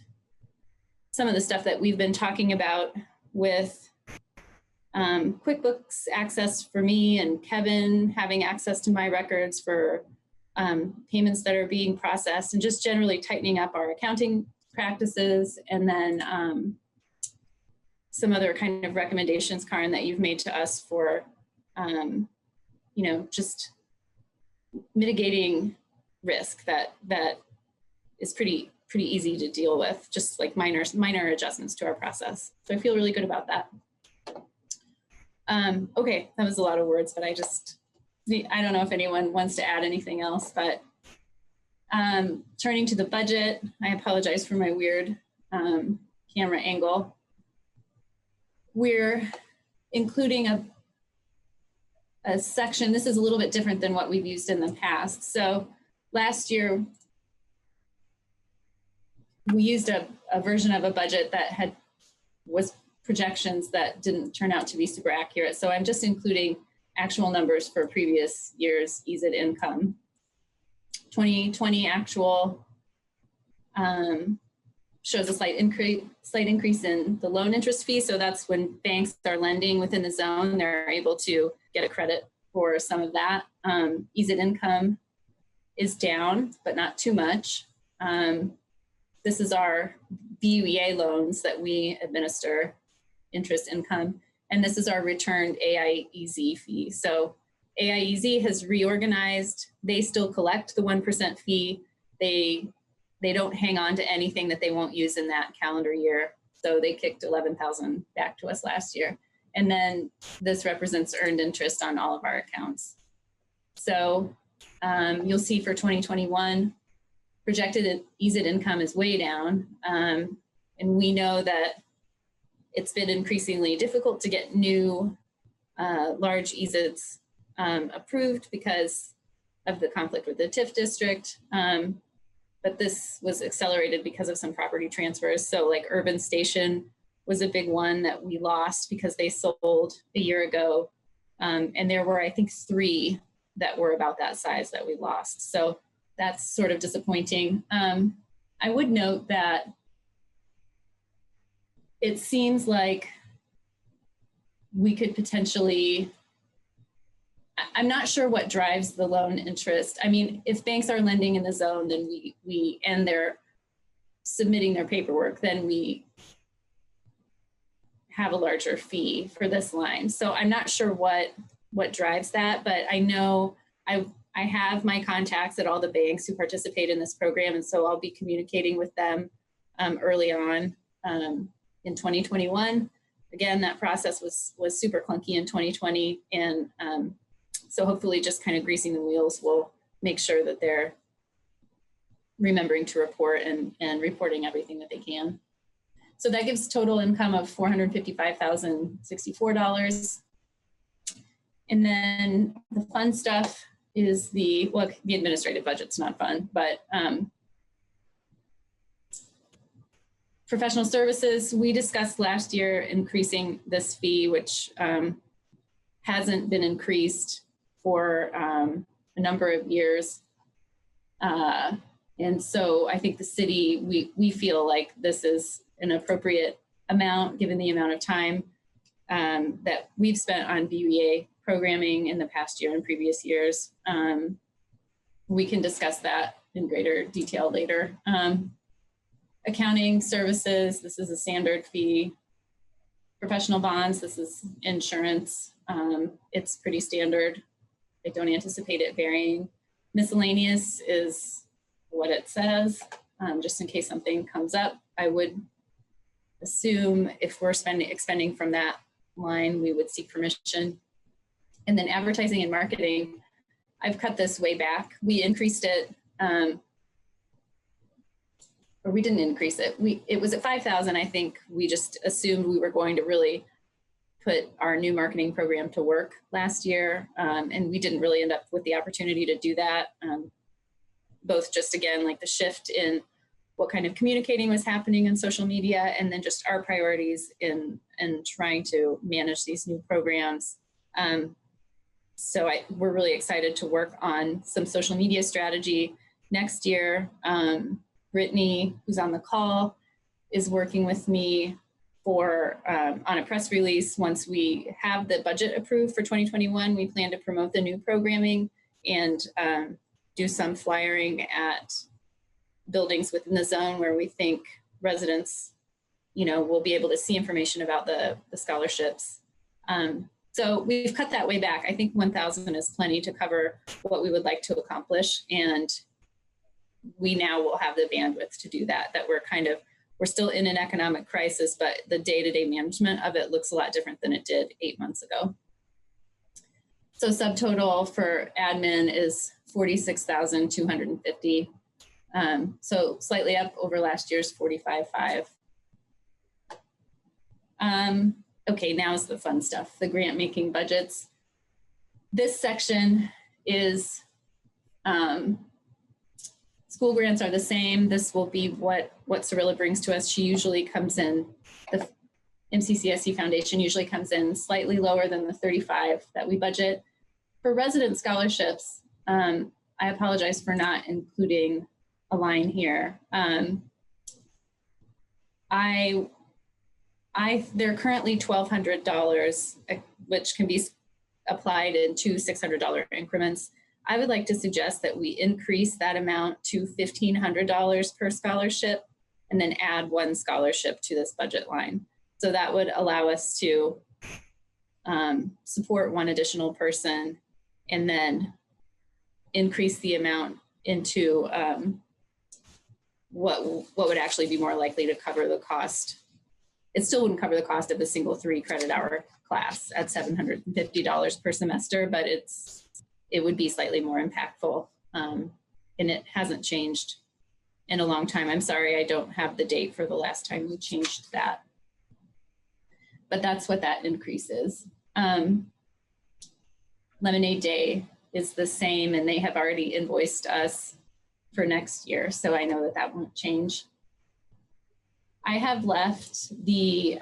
some of the stuff that we've been talking about with QuickBooks access for me and Kevin having access to my records for payments that are being processed, and just generally tightening up our accounting practices. And then some other kind of recommendations, Karin, that you've made to us for, just mitigating risk that is pretty easy to deal with, just like minor adjustments to our process. So I feel really good about that. Okay, that was a lot of words, but I don't know if anyone wants to add anything else, but turning to the budget, I apologize for my weird camera angle. We're including a section. This is a little bit different than what we've used in the past. So last year, we used a version of a budget that was projections that didn't turn out to be super accurate. So I'm just including actual numbers for previous years' EZIT income. 2020 actual shows a slight increase in the loan interest fee. So that's when banks are lending within the zone, they're able to get a credit for some of that. EZIT income is down, but not too much. This is our BUEA loans that we administer, interest income, and this is our returned AIEZ fee. So AIEZ has reorganized. They still collect the 1% fee. They don't hang on to anything that they won't use in that calendar year. So they kicked $11,000 back to us last year. And then this represents earned interest on all of our accounts. So you'll see for 2021, projected EZIT income is way down. And we know that it's been increasingly difficult to get new large EZITs approved because of the conflict with the TIF district. But this was accelerated because of some property transfers. So like Urban Station was a big one that we lost because they sold a year ago. And there were, I think, 3 that were about that size that we lost. So that's sort of disappointing. I would note that it seems like we could potentially, I'm not sure what drives the loan interest. I mean, if banks are lending in the zone, then and they're submitting their paperwork, then we have a larger fee for this line. So I'm not sure what drives that, but I know I have my contacts at all the banks who participate in this program, and so I'll be communicating with them early on in 2021. Again, that process was super clunky in 2020, and so hopefully just kind of greasing the wheels will make sure that they're remembering to report and reporting everything that they can. So that gives total income of $455,064. And then the fun stuff is the administrative budget's not fun, but professional services, we discussed last year increasing this fee, which hasn't been increased for a number of years. And so I think the city, we feel like this is an appropriate amount given the amount of time that we've spent on BUEA programming in the past year and previous years. we can discuss that in greater detail later. Accounting services, this is a standard fee. Professional bonds, this is insurance. It's pretty standard. I don't anticipate it varying. Miscellaneous is what it says, just in case something comes up. I would assume if we're expending from that line, we would seek permission. And then advertising and marketing, I've cut this way back. We increased it, or we didn't increase it. It was at 5,000. I think we just assumed we were going to really put our new marketing program to work last year. And we didn't really end up with the opportunity to do that. Both just, again, like the shift in what kind of communicating was happening in social media, and then just our priorities in trying to manage these new programs. So we're really excited to work on some social media strategy next year. Brittany, who's on the call, is working with me for on a press release. Once we have the budget approved for 2021, we plan to promote the new programming and do some flyering at buildings within the zone where we think residents, will be able to see information about the scholarships. So we've cut that way back. I think 1,000 is plenty to cover what we would like to accomplish. And we now will have the bandwidth to do that, we're still in an economic crisis, but the day-to-day management of it looks a lot different than it did 8 months ago. So subtotal for admin is 46,250. So slightly up over last year's 45,500. Okay, now's the fun stuff, the grant making budgets. This section is school grants are the same. This will be what Cirilla brings to us. She usually comes in, the MCCSC Foundation usually comes in slightly lower than the 35 that we budget. For resident scholarships, I apologize for not including a line here. They're currently $1,200, which can be applied in two $600 increments. I would like to suggest that we increase that amount to $1,500 per scholarship and then add one scholarship to this budget line. So that would allow us to support one additional person and then increase the amount into what would actually be more likely to cover the cost. It still wouldn't cover the cost of a single 3 credit hour class at $750 per semester, but it would be slightly more impactful. And it hasn't changed in a long time. I'm sorry, I don't have the date for the last time we changed that. But that's what that increase is. Lemonade Day is the same, and they have already invoiced us for next year, so I know that won't change. I have left the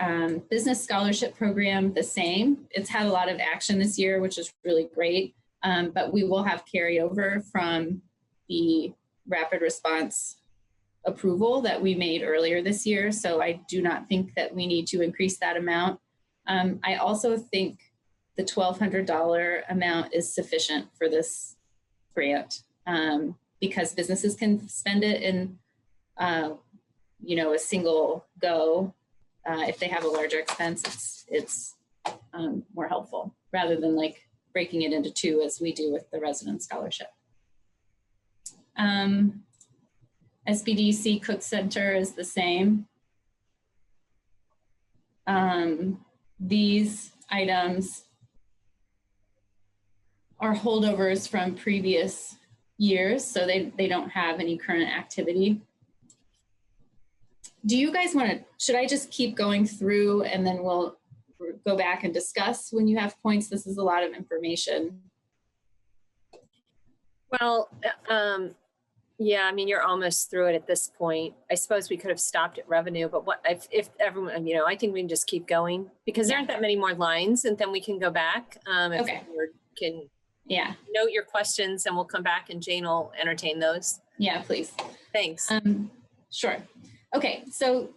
business scholarship program the same. It's had a lot of action this year, which is really great, but we will have carryover from the rapid response approval that we made earlier this year, so I do not think that we need to increase that amount. I also think the $1,200 amount is sufficient for this grant because businesses can spend it in a single go. If they have a larger expense, it's more helpful rather than like breaking it into 2 as we do with the resident scholarship. SBDC Cook Center is the same. These items are holdovers from previous years, so they don't have any current activity. Do you guys want to, should I just keep going through and then we'll go back and discuss when you have points? This is a lot of information. Well, yeah, I mean, you're almost through it at this point. I suppose we could have stopped at revenue, but what if everyone, I think we can just keep going because there aren't that many more lines, and then we can go back. If Okay. Can note your questions, and we'll come back, and Jane will entertain those. Yeah, please. Thanks. Sure. Okay, so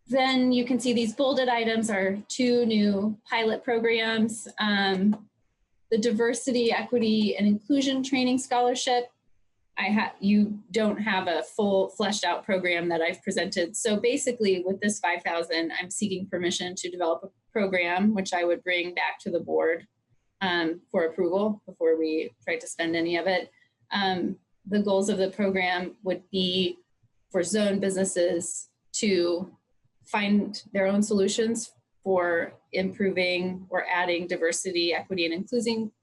then you can see these bolded items are 2 new pilot programs. The Diversity, Equity, and Inclusion Training Scholarship you don't have a full fleshed out program that I've presented. So basically with this 5,000, I'm seeking permission to develop a program, which I would bring back to the board for approval before we try to spend any of it. The goals of the program would be for zone businesses to find their own solutions for improving or adding diversity, equity, and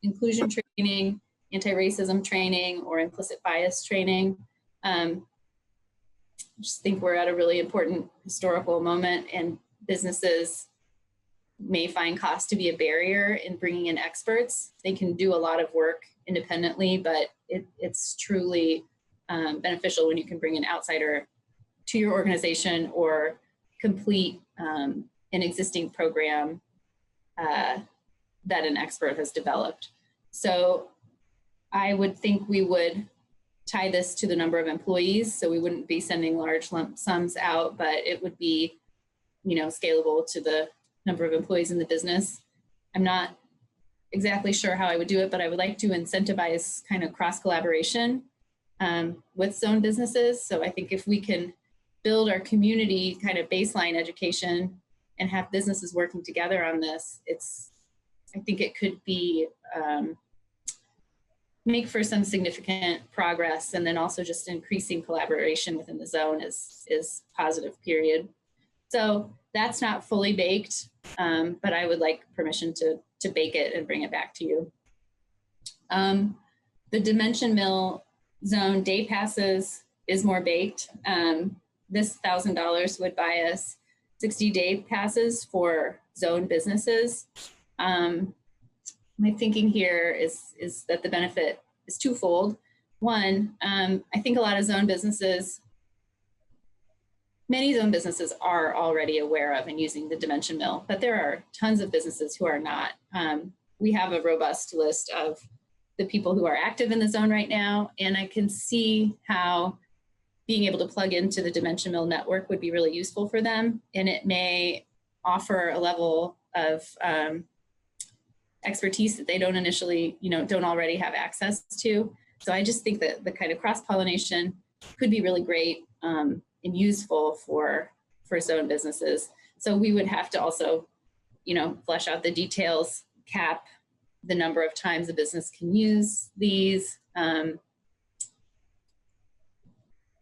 inclusion training, anti-racism training, or implicit bias training. I just think we're at a really important historical moment, and businesses may find cost to be a barrier in bringing in experts. They can do a lot of work independently, but it's truly beneficial when you can bring an outsider to your organization or complete an existing program that an expert has developed. So I would think we would tie this to the number of employees. So we wouldn't be sending large lump sums out, but it would be, scalable to the number of employees in the business. I'm not exactly sure how I would do it, but I would like to incentivize kind of cross collaboration with zone businesses. So I think if we can build our community kind of baseline education and have businesses working together on this, I think it could be make for some significant progress, and then also just increasing collaboration within the zone is positive, period. So that's not fully baked, but I would like permission to bake it and bring it back to you. The Dimension Mill zone day passes is more baked. This $1,000 would buy us 60 day passes for zone businesses. My thinking here is that the benefit is twofold. One, I think a lot of many zone businesses are already aware of and using the Dimension Mill, but there are tons of businesses who are not. We have a robust list of the people who are active in the zone right now, and I can see how being able to plug into the Dimension Mill network would be really useful for them, and it may offer a level of expertise that they don't already have access to. So I just think that the kind of cross-pollination could be really great and useful for zone businesses. So we would have to also, flesh out the details, cap the number of times a business can use these,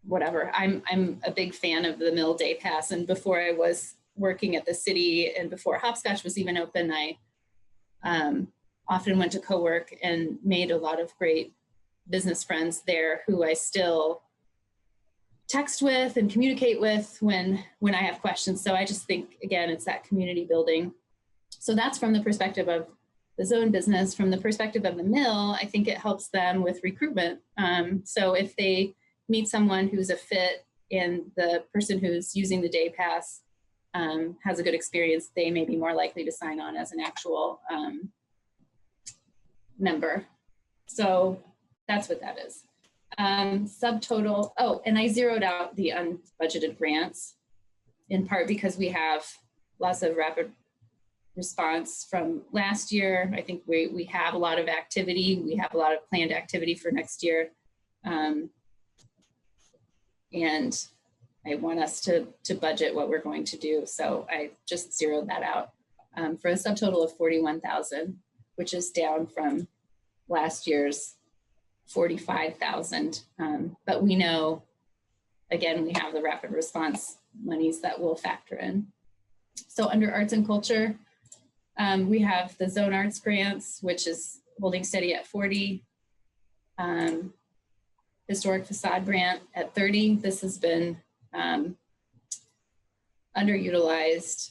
whatever. I'm a big fan of the Mill Day Pass, and before I was working at the city and before Hopscotch was even open, I often went to co-work and made a lot of great business friends there who I still text with and communicate with when I have questions. So I just think, again, it's that community building. So that's from the perspective of the zone business. From the perspective of the mill, I think it helps them with recruitment. So if they meet someone who's a fit and the person who's using the day pass has a good experience, they may be more likely to sign on as an actual member. So that's what that is. Subtotal, and I zeroed out the unbudgeted grants in part because we have lots of rapid response from last year. I think we have a lot of activity. We have a lot of planned activity for next year. And I want us to budget what we're going to do. So I just zeroed that out for a subtotal of 41,000, which is down from last year's 45,000. But we know, again, we have the rapid response monies that will factor in. So under arts and culture, we have the zone arts grants, which is holding steady at 40. Historic facade grant at 30. This has been underutilized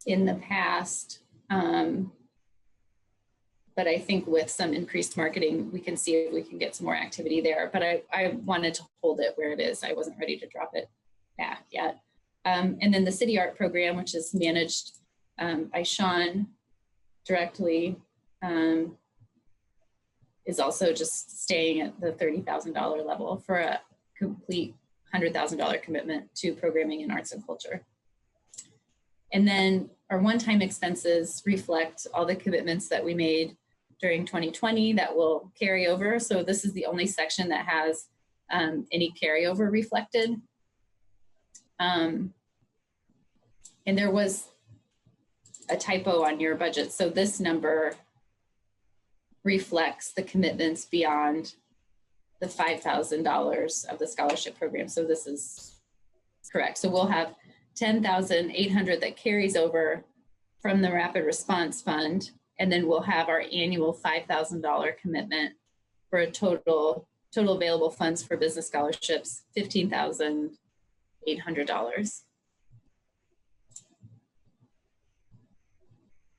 in the past. But I think with some increased marketing, we can see if we can get some more activity there. But I wanted to hold it where it is. I wasn't ready to drop it back yet. And then the city art program, which is managed by Sean directly, is also just staying at the $30,000 level for a complete $100,000 commitment to programming in arts and culture. And then our one-time expenses reflect all the commitments that we made during 2020 that will carry over. So this is the only section that has any carryover reflected. And there was a typo on your budget. So this number reflects the commitments beyond the $5,000 of the scholarship program. So this is correct. So we'll have $10,800 that carries over from the Rapid Response Fund, and then we'll have our annual $5,000 commitment for a total available funds for business scholarships, $15,800.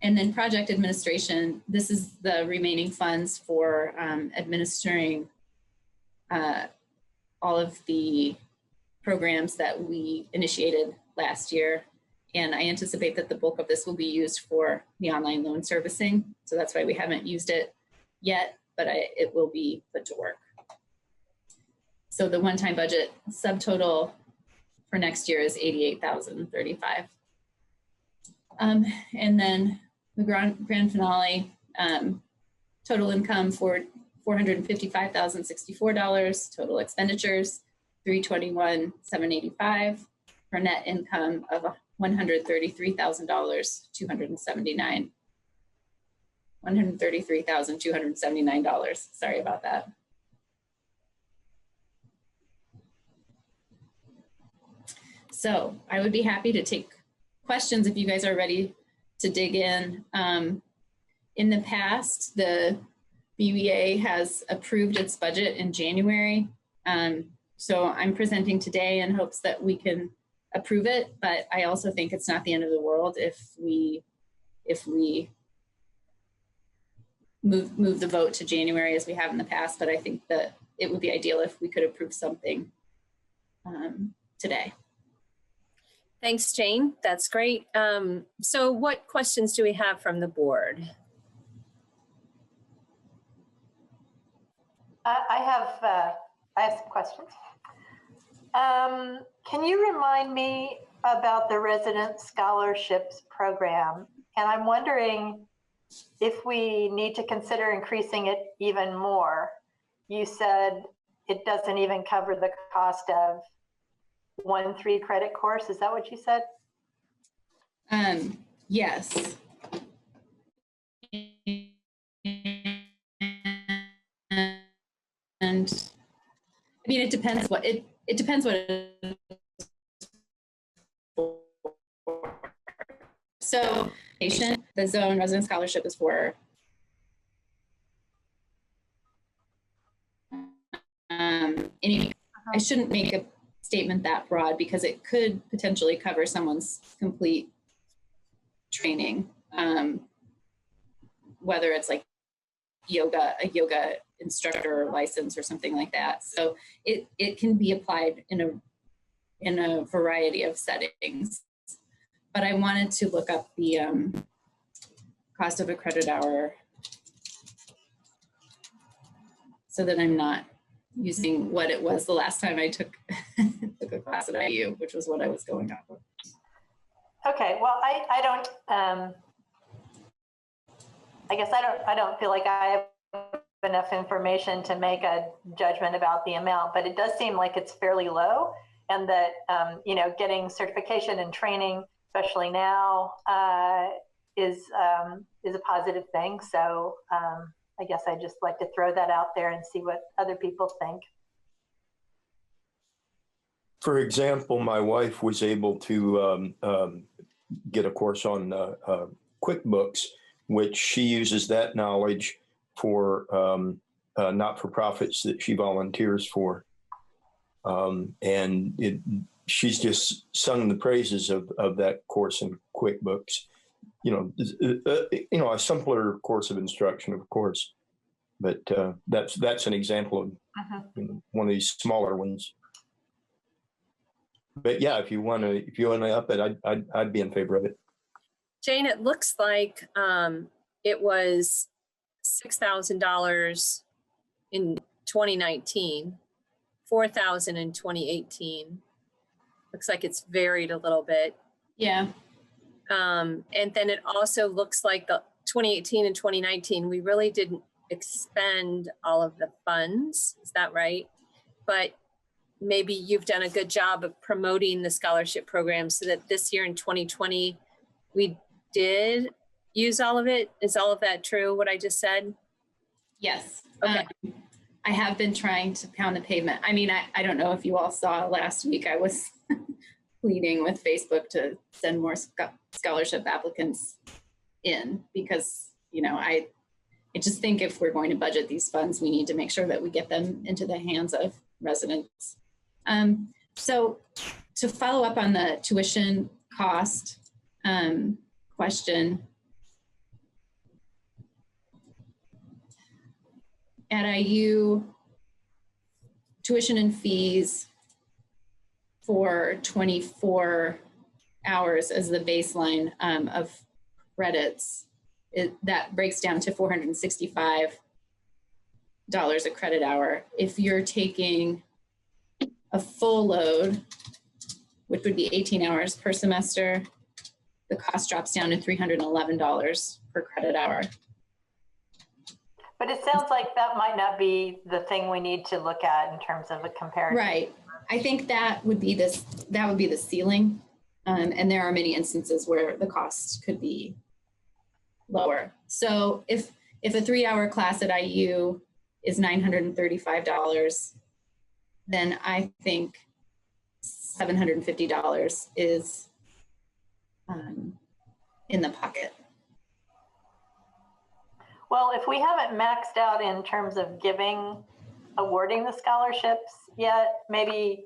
And then project administration, this is the remaining funds for administering all of the programs that we initiated last year. And I anticipate that the bulk of this will be used for the online loan servicing. So that's why we haven't used it yet, but it will be put to work. So the one-time budget subtotal for next year is $88,035. And then the grand finale, total income for $455,064, total expenditures $321,785, for net income of $133,279. $133,279. Sorry about that. So I would be happy to take questions if you guys are ready to dig in. In the past, the BUEA has approved its budget in January. So I'm presenting today in hopes that we can approve it, but I also think it's not the end of the world if we move the vote to January as we have in the past. But I think that it would be ideal if we could approve something today. Thanks, Jane. That's great. So what questions do we have from the board? I have some questions. Can you remind me about the resident scholarships program? And I'm wondering if we need to consider increasing it even more. You said it doesn't even cover the cost of 1 3-credit course. Is that what you said? Yes. And I mean, it depends what it depends what it is. So the zone resident scholarship is for any. I shouldn't make a statement that broad because it could potentially cover someone's complete training, whether it's like a yoga instructor license or something like that. So it can be applied in a variety of settings. But I wanted to look up the cost of a credit hour so that I'm not using what it was the last time I took a class at IU, which was what I was going off of. Okay, well, I don't, I guess I don't feel like I have enough information to make a judgment about the amount, but it does seem like it's fairly low, and that, you know, getting certification and training, especially now, is a positive thing. So I guess I just like to throw that out there and see what other people think. For example, my wife was able to get a course on QuickBooks, which she uses that knowledge for not-for-profits that she volunteers for. And she's just sung the praises of that course in QuickBooks. You know, a simpler course of instruction, of course, but that's an example of one of these smaller ones. But yeah, if you want to up it, I'd be in favor of it. Jane, it looks like it was $6,000 in 2019, $4,000 in 2018. Looks like it's varied a little bit. Yeah. And then it also looks like 2018 and 2019, we really didn't expend all of the funds. Is that right? But maybe you've done a good job of promoting the scholarship program so that this year in 2020, we did use all of it. Is all of that true, what I just said? Yes. Okay. I have been trying to pound the pavement. I mean, I don't know if you all saw last week, I was pleading with Facebook to send more scholarship applicants in because, you know, I just think if we're going to budget these funds, we need to make sure that we get them into the hands of residents. So to follow up on the tuition cost question, at IU, tuition and fees for 24 hours as the baseline of credits, that breaks down to $465 a credit hour. If you're taking a full load, which would be 18 hours per semester, the cost drops down to $311 per credit hour. But it sounds like that might not be the thing we need to look at in terms of a comparison. Right. I think that would be the ceiling. And there are many instances where the cost could be lower. So if a 3-hour class at IU is $935, then I think $750 is in the pocket. Well, if we haven't maxed out in terms of awarding the scholarships yet, maybe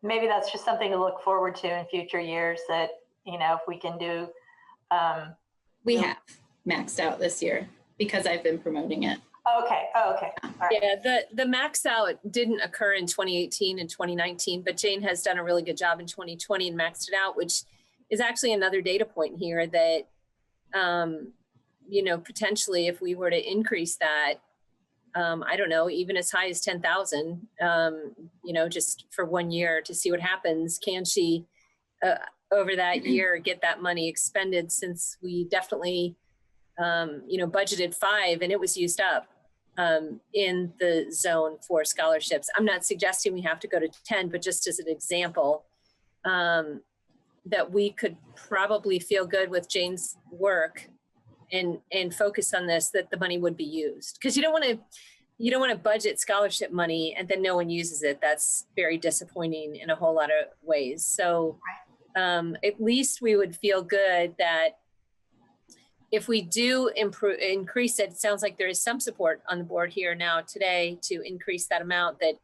that's just something to look forward to in future years that, you know, if we can do. We have maxed out this year because I've been promoting it. Okay. Oh, okay. All right. Yeah, the max out didn't occur in 2018 and 2019, but Jane has done a really good job in 2020 and maxed it out, which is actually another data point here that, you know, potentially if we were to increase that, I don't know, even as high as 10,000, you know, just for 1 year to see what happens. Can she, over that year, get that money expended, since we definitely, you know, budgeted 5 and it was used up in the zone for scholarships. I'm not suggesting we have to go to 10, but just as an example, that we could probably feel good with Jane's work and focus on this, that the money would be used. Because you don't want to budget scholarship money and then no one uses it. That's very disappointing in a whole lot of ways. So at least we would feel good that if we do increase it, it sounds like there is some support on the board here now today to increase that amount, that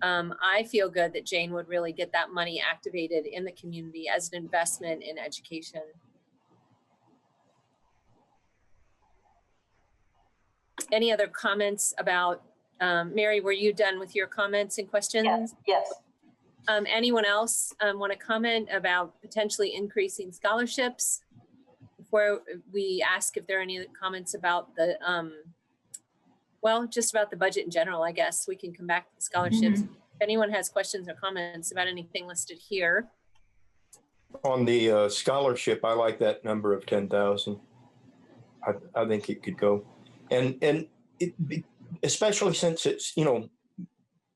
I feel good that Jane would really get that money activated in the community as an investment in education. Any other comments about, Mary, were you done with your comments and questions? Yes. Anyone else want to comment about potentially increasing scholarships? Before we ask if there are any comments about the, well, just about the budget in general, I guess we can come back to the scholarships. If anyone has questions or comments about anything listed here. On the scholarship, I like that number of 10,000. I think it could go. And it, especially since it's, you know,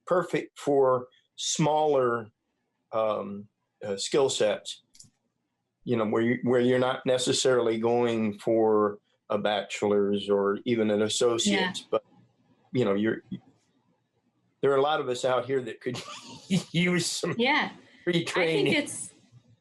perfect for smaller skill sets, you know, where you're not necessarily going for a bachelor's or even an associate's, but, you know, there are a lot of us out here that could use some free training.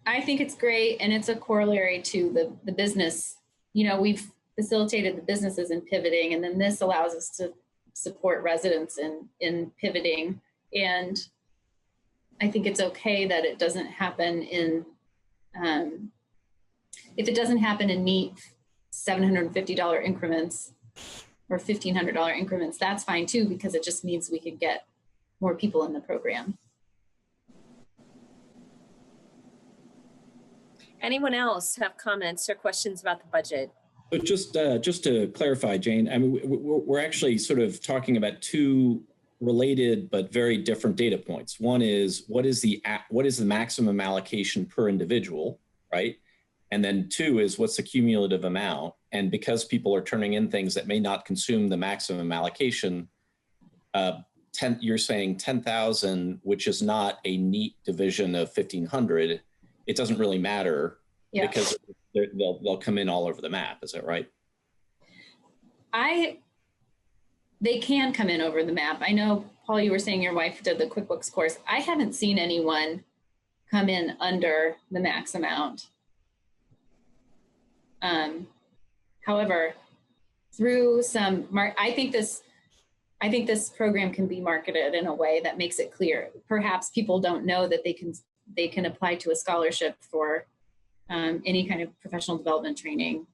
I think it's great, and it's a corollary to the business. You know, we've facilitated the businesses in pivoting, and then this allows us to support residents in pivoting. And I think it's okay that it doesn't happen in, if it doesn't happen in neat $750 increments or $1,500 increments, that's fine too, because it just means we could get more people in the program. Anyone else have comments or questions about the budget? But just to clarify, Jane, I mean, we're actually sort of talking about two related but very different data points. One is what is the maximum allocation per individual, right? And then 2 is what's the cumulative amount? And because people are turning in things that may not consume the maximum allocation, you're saying 10,000, which is not a neat division of 1,500. It doesn't really matter because they'll come in all over the map. Is that right? They can come in over the map. I know, Paul, you were saying your wife did the QuickBooks course. I haven't seen anyone come in under the max amount. However, through some, I think this program can be marketed in a way that makes it clear. Perhaps people don't know that they can apply to a scholarship for any kind of professional development training.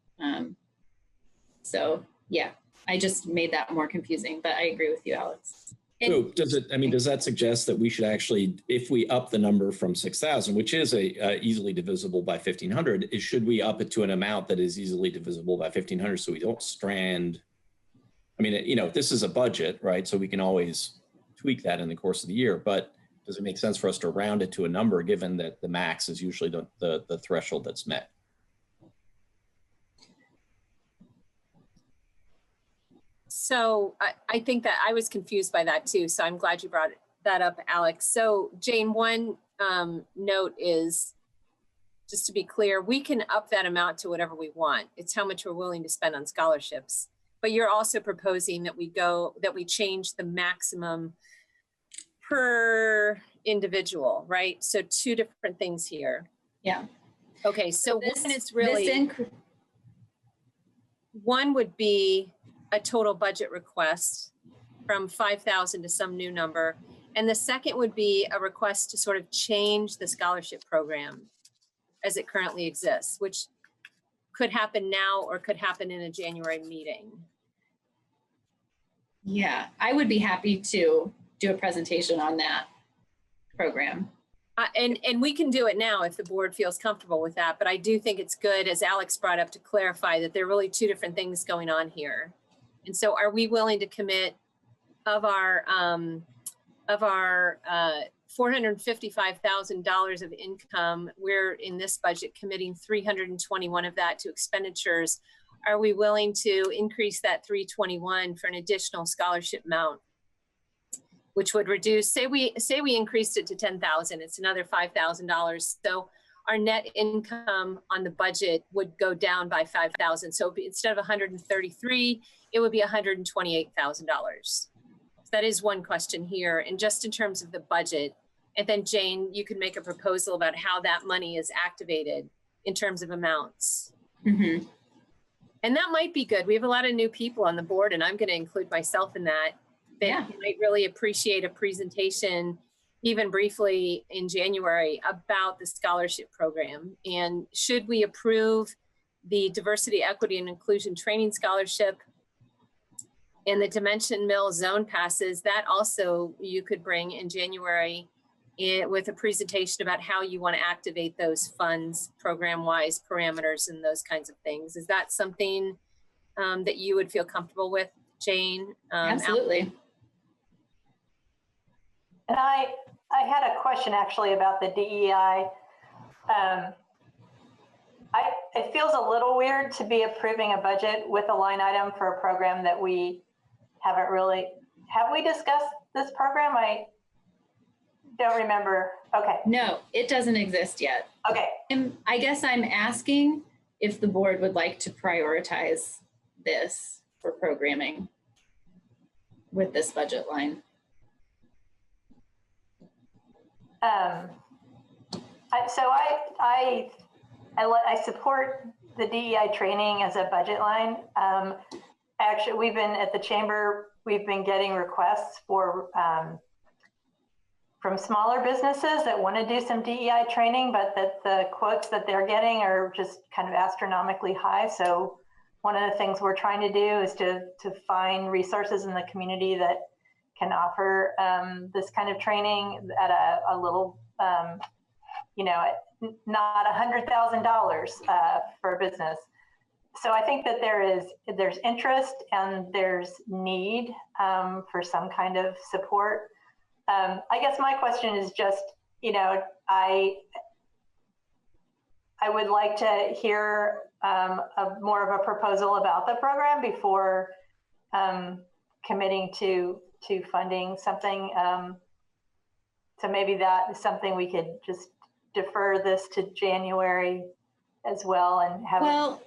So yeah, I just made that more confusing, but I agree with you, Alex. So does that suggest that we should actually, if we up the number from 6,000, which is easily divisible by 1,500, should we up it to an amount that is easily divisible by 1,500 so we don't strand? I mean, this is a budget, right? So we can always tweak that in the course of the year, but does it make sense for us to round it to a number given that the max is usually the threshold that's met? So I think that I was confused by that too. So I'm glad you brought that up, Alex. So Jane, one note is, just to be clear, we can up that amount to whatever we want. It's how much we're willing to spend on scholarships. But you're also proposing that we change the maximum per individual, right? So 2 different things here. Yeah. Okay, so one is really, one would be a total budget request from 5,000 to some new number. And the second would be a request to sort of change the scholarship program as it currently exists, which could happen now or could happen in a January meeting. Yeah, I would be happy to do a presentation on that program. And we can do it now if the board feels comfortable with that, but I do think it's good, as Alex brought up, to clarify that there are really 2 different things going on here. And so are we willing to commit of our $455,000 of income, we're in this budget committing 321 of that to expenditures. Are we willing to increase that 321 for an additional scholarship amount, which would reduce, say we increased it to 10,000, it's another $5,000. So our net income on the budget would go down by 5,000. So instead of 133, it would be $128,000. That is one question here. And just in terms of the budget, and then Jane, you could make a proposal about how that money is activated in terms of amounts. Mm-hmm. And that might be good. We have a lot of new people on the board, and I'm going to include myself in that. They might really appreciate a presentation, even briefly in January, about the scholarship program. And should we approve the Diversity, Equity, and Inclusion Training Scholarship and the Dimension Mill Zone Passes, that also you could bring in January with a presentation about how you want to activate those funds, program-wise parameters and those kinds of things. Is that something that you would feel comfortable with, Jane? Absolutely. And I had a question actually about the DEI. It feels a little weird to be approving a budget with a line item for a program that we haven't really, have we discussed this program? I don't remember. Okay. No, it doesn't exist yet. Okay. And I guess I'm asking if the board would like to prioritize this for programming with this budget line. I support the DEI training as a budget line. Actually, we've been at the chamber, we've been getting requests for from smaller businesses that want to do some DEI training, but that the quotes that they're getting are just kind of astronomically high. So one of the things we're trying to do is to find resources in the community that can offer this kind of training at a little, not $100,000 for a business. So I think that there's interest and there's need for some kind of support. I guess my question is just, I would like to hear more of a proposal about the program before committing to funding something. So maybe that is something we could just defer this to January as well and have. Well,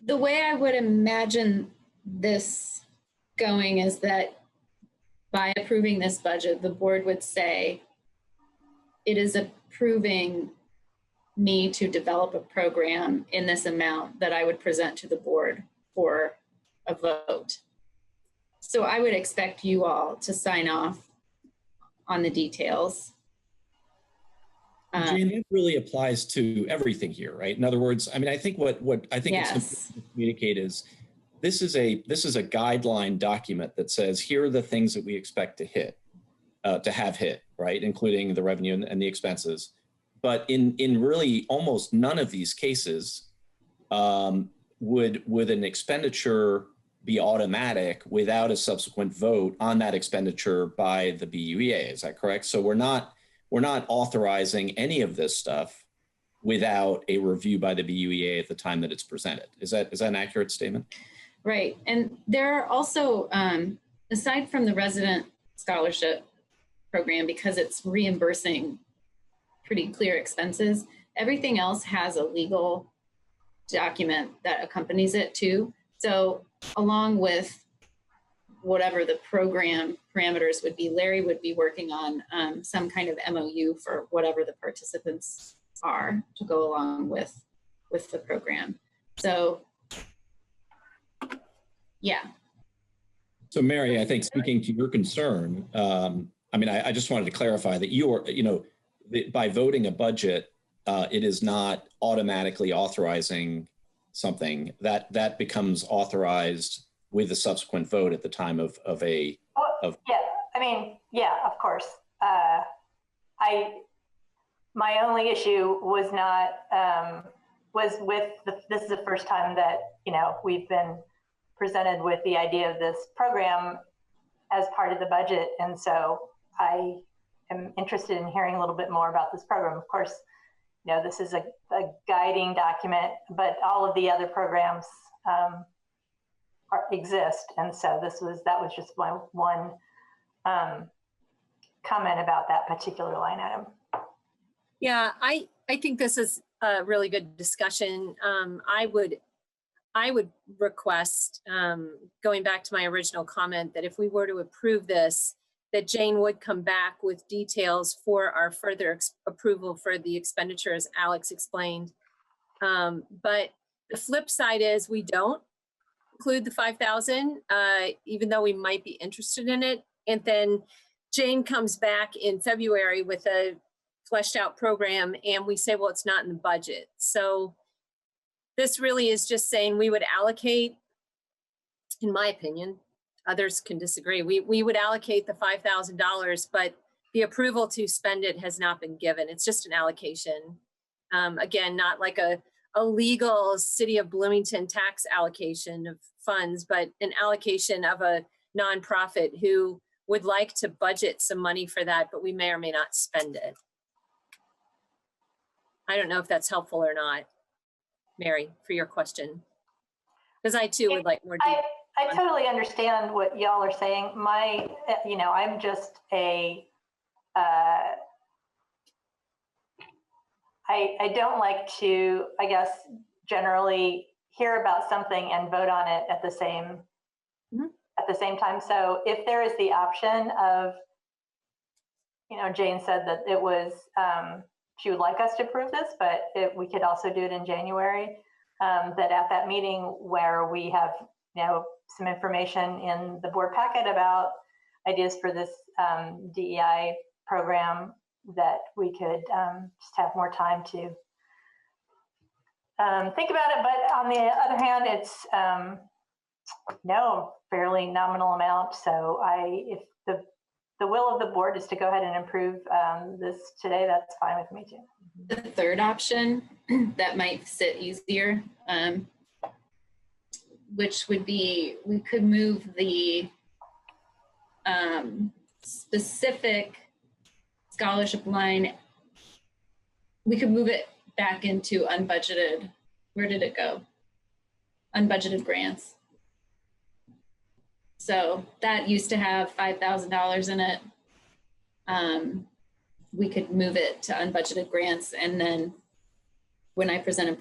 the way I would imagine this going is that by approving this budget, the board would say it is approving me to develop a program in this amount that I would present to the board for a vote. So I would expect you all to sign off on the details. Jane, it really applies to everything here, right? In other words, I mean, I think what I think Yes. it's important to communicate is this is a guideline document that says here are the things that we expect to have hit, right, including the revenue and the expenses. But in really almost none of these cases would an expenditure be automatic without a subsequent vote on that expenditure by the BUEA. Is that correct? So we're not authorizing any of this stuff without a review by the BUEA at the time that it's presented. Is that an accurate statement? Right. And there are also, aside from the resident scholarship program, because it's reimbursing pretty clear expenses, everything else has a legal document that accompanies it too. So along with whatever the program parameters would be, Larry would be working on some kind of MOU for whatever the participants are to go along with the program. So, yeah. So Mary, I think speaking to your concern, I mean, I just wanted to clarify that by voting a budget, it is not automatically authorizing something that becomes authorized with a subsequent vote at the time of yeah, I mean, yeah, of course. My only issue was not was with this is the first time that we've been presented with the idea of this program as part of the budget, and so I am interested in hearing a little bit more about this program. Of course, this is a guiding document, but all of the other programs exist, and so that was just my one comment about that particular line item. Yeah, I think this is a really good discussion. I would request, going back to my original comment, that if we were to approve this, that Jane would come back with details for our further approval for the expenditure, as Alex explained. But the flip side is we don't include the 5,000, even though we might be interested in it. And then Jane comes back in February with a fleshed out program and we say, well, it's not in the budget. So this really is just saying we would allocate, in my opinion, others can disagree, we would allocate the $5,000, but the approval to spend it has not been given. It's just an allocation. Again, not like a legal City of Bloomington tax allocation of funds, but an allocation of a nonprofit who would like to budget some money for that, but we may or may not spend it. I don't know if that's helpful or not, Mary, for your question, because I too would like more detail. I totally understand what y'all are saying. I'm just I don't like to, I guess, generally hear about something and vote on it at the same time. So if there is the option of, Jane said that it was, she would like us to approve this, but we could also do it in January, that at that meeting where we have, some information in the board packet about ideas for this DEI program, that we could just have more time to think about it. But on the other hand, it's fairly nominal amount. So if the will of the board is to go ahead and approve this today, that's fine with me too. The third option that might sit easier, which would be, we could move the specific scholarship line, we could move it back into unbudgeted. Where did it go? Unbudgeted grants. So that used to have $5,000 in it. We could move it to unbudgeted grants, and then when I present an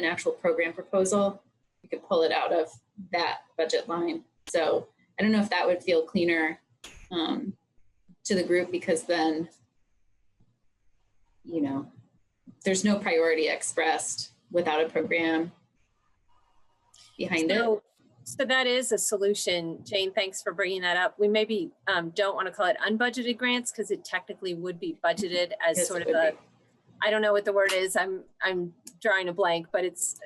actual program proposal, we could pull it out of that budget line. So I don't know if that would feel cleaner to the group, because then, you know, there's no priority expressed without a program behind it. So that is a solution. Jane, thanks for bringing that up. We maybe don't want to call it unbudgeted grants, because it technically would be budgeted as Yes, sort it of would a, I don't know what the word is. I'm drawing a blank, but it's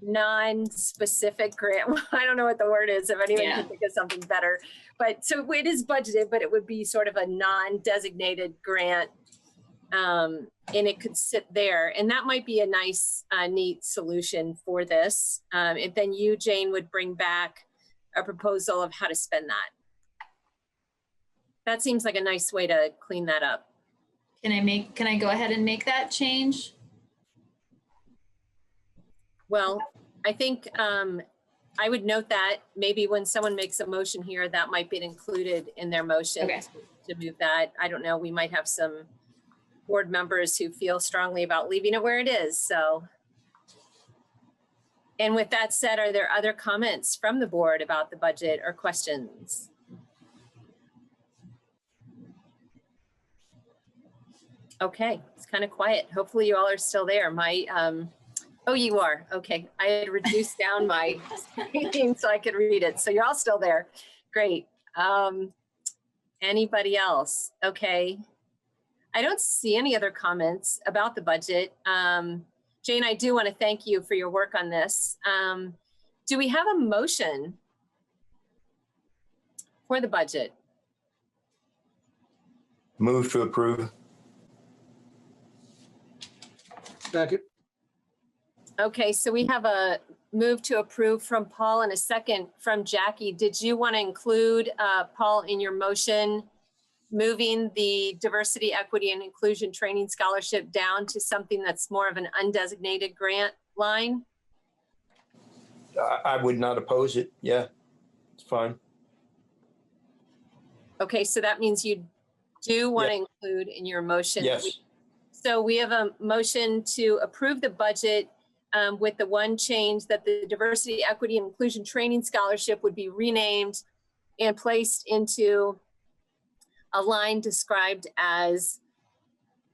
non-specific grant. I don't know what the word is. If anyone can think of something better, but so it is budgeted, but it would be sort of a non-designated grant. And it could sit there, and that might be a nice, neat solution for this. And then you, Jane, would bring back a proposal of how to spend that. That seems like a nice way to clean that up. Can I go ahead and make that change? Well, I think I would note that maybe when someone makes a motion here, that might be included in their motion to move that. I don't know. We might have some board members who feel strongly about leaving it where it is. So, and with that said, are there other comments from the board about the budget or questions? Okay, it's kind of quiet. Hopefully you all are still there. Oh, you are. Okay, I had reduced down my screen so I could read it. So you're all still there. Great. Anybody else? Okay. I don't see any other comments about the budget. Jane, I do want to thank you for your work on this. Do we have a motion for the budget? Move to approve. Second. Okay, so we have a move to approve from Paul and a second from Jackie. Did you want to include, Paul, in your motion, moving the diversity, equity, and inclusion training scholarship down to something that's more of an undesignated grant line? I would not oppose it. Yeah, it's fine. Okay, so that means you do want to include in your motion. Yes. So we have a motion to approve the budget with the one change that the diversity, equity, and inclusion training scholarship would be renamed and placed into a line described as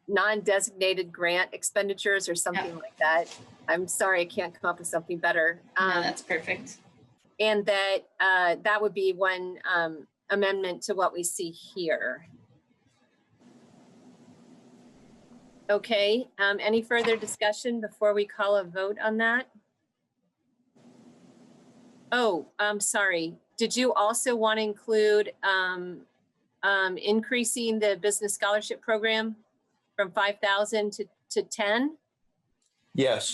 non-designated grant expenditures or something like that. I'm sorry, I can't come up with something better. No, that's perfect. And that that would be one amendment to what we see here. Okay, any further discussion before we call a vote on that? Oh, I'm sorry. Did you also want to include increasing the business scholarship program from 5,000 to 10? Yes.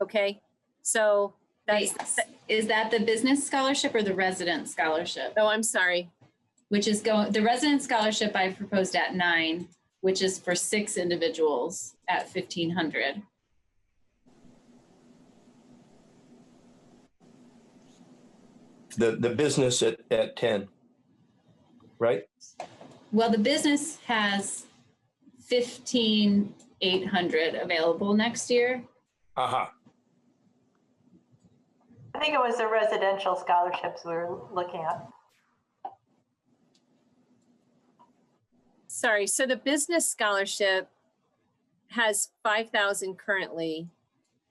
Okay, so that's. Wait, is that the business scholarship or the resident scholarship? Oh, I'm sorry. Which is the resident scholarship I proposed at 9, which is for 6 individuals at 1,500. The business at 10, right? Well, the business has 15,800 available next year. Uh-huh. I think it was the residential scholarships we were looking at. Sorry, so the business scholarship has 5,000 currently,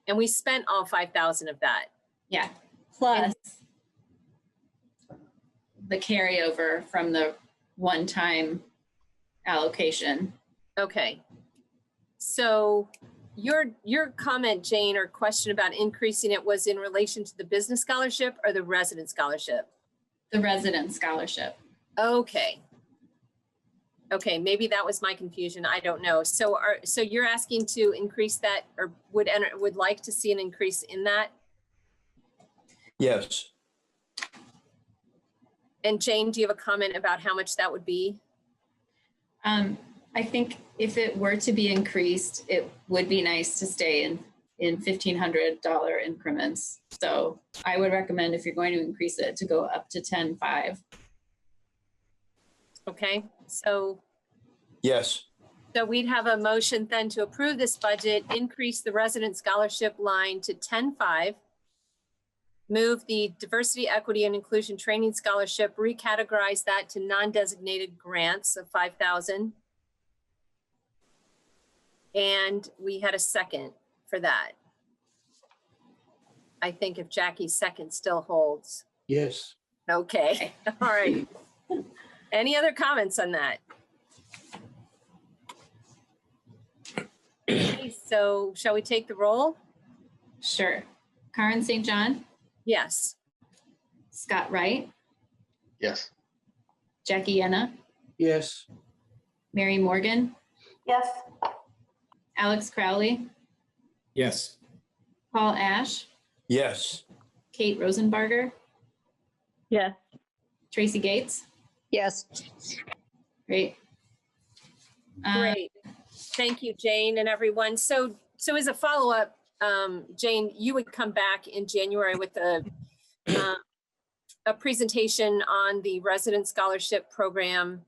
and we spent all 5,000 of that. Yeah, plus the carryover from the one-time allocation. Okay. So your comment, Jane, or question about increasing it was in relation to the business scholarship or the resident scholarship? The resident scholarship. Okay. Okay, maybe that was my confusion. I don't know. So you're asking to increase that, or would like to see an increase in that? Yes. And Jane, do you have a comment about how much that would be? I think if it were to be increased, it would be nice to stay in $1,500 increments. So I would recommend, if you're going to increase it, to go up to 10.5. Okay, so Yes. we'd have a motion then to approve this budget, increase the resident scholarship line to 10.5, move the diversity, equity, and inclusion training scholarship, recategorize that to non-designated grants of 5,000. And we had a second for that. I think if Jackie's second still holds. Yes. Okay, all right. Any other comments on that? Okay, so shall we take the roll? Sure. Karen St. John, Yes. Scott Wright, Yes. Jackie Yenna, Yes. Mary Morgan, Yes. Alex Crowley, Yes. Paul Ash, Yes. Kate Rosenbarger, Yes. Tracy Gates. Yes. Great. Great. Thank you, Jane and everyone. So as a follow-up, Jane, you would come back in January with a presentation on the resident scholarship program.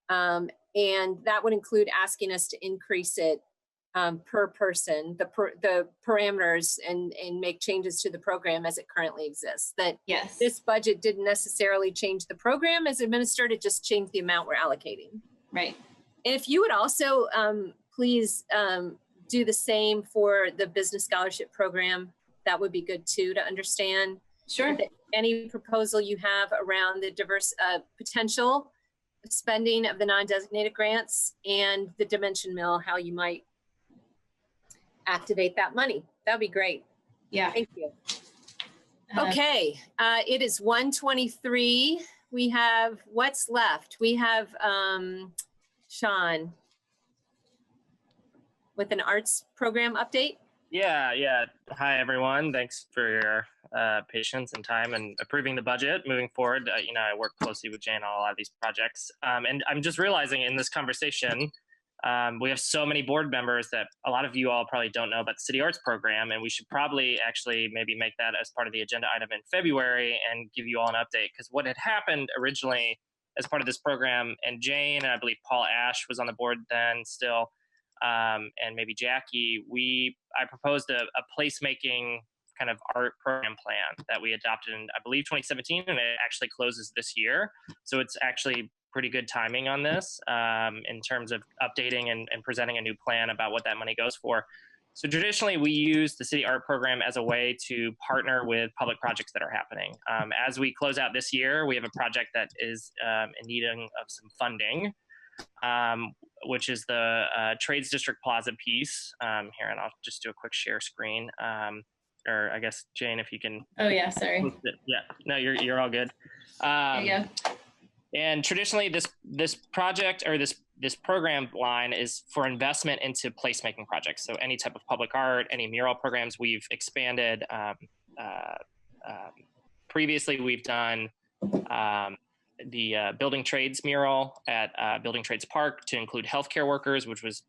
And that would include asking us to increase it per person, the parameters, and make changes to the program as it currently exists. That Yes. this budget didn't necessarily change the program as administered, it just changed the amount we're allocating. Right. And if you would also please do the same for the business scholarship program, that would be good too, to understand. Sure. Any proposal you have around the diverse potential spending of the non-designated grants and the dimension mill, how you might activate that money. That'd be great. Yeah. Thank you. Okay, it is 1:23. We have, what's left? We have Sean with an arts program update. Yeah. Hi, everyone. Thanks for your patience and time and approving the budget moving forward. I work closely with Jane on a lot of these projects. And I'm just realizing in this conversation, we have so many board members that a lot of you all probably don't know about the City Arts Program, and we should probably actually maybe make that as part of the agenda item in February and give you all an update. Because what had happened originally as part of this program, and Jane, and I believe Paul Ash was on the board then still, and maybe Jackie, I proposed a placemaking kind of art program plan that we adopted in, I believe, 2017, and it actually closes this year. So it's actually pretty good timing on this in terms of updating and presenting a new plan about what that money goes for. So traditionally, we use the City Art Program as a way to partner with public projects that are happening. As we close out this year, we have a project that is in need of some funding, which is the Trades District Plaza piece. Here, and I'll just do a quick share screen. Or I guess, Jane, if you can. Oh, yeah, sorry. Yeah, no, you're all good. There you go. And traditionally, this project or this program line is for investment into placemaking projects. So any type of public art, any mural programs, we've expanded. Previously, we've done the Building Trades mural at Building Trades Park to include healthcare workers, which was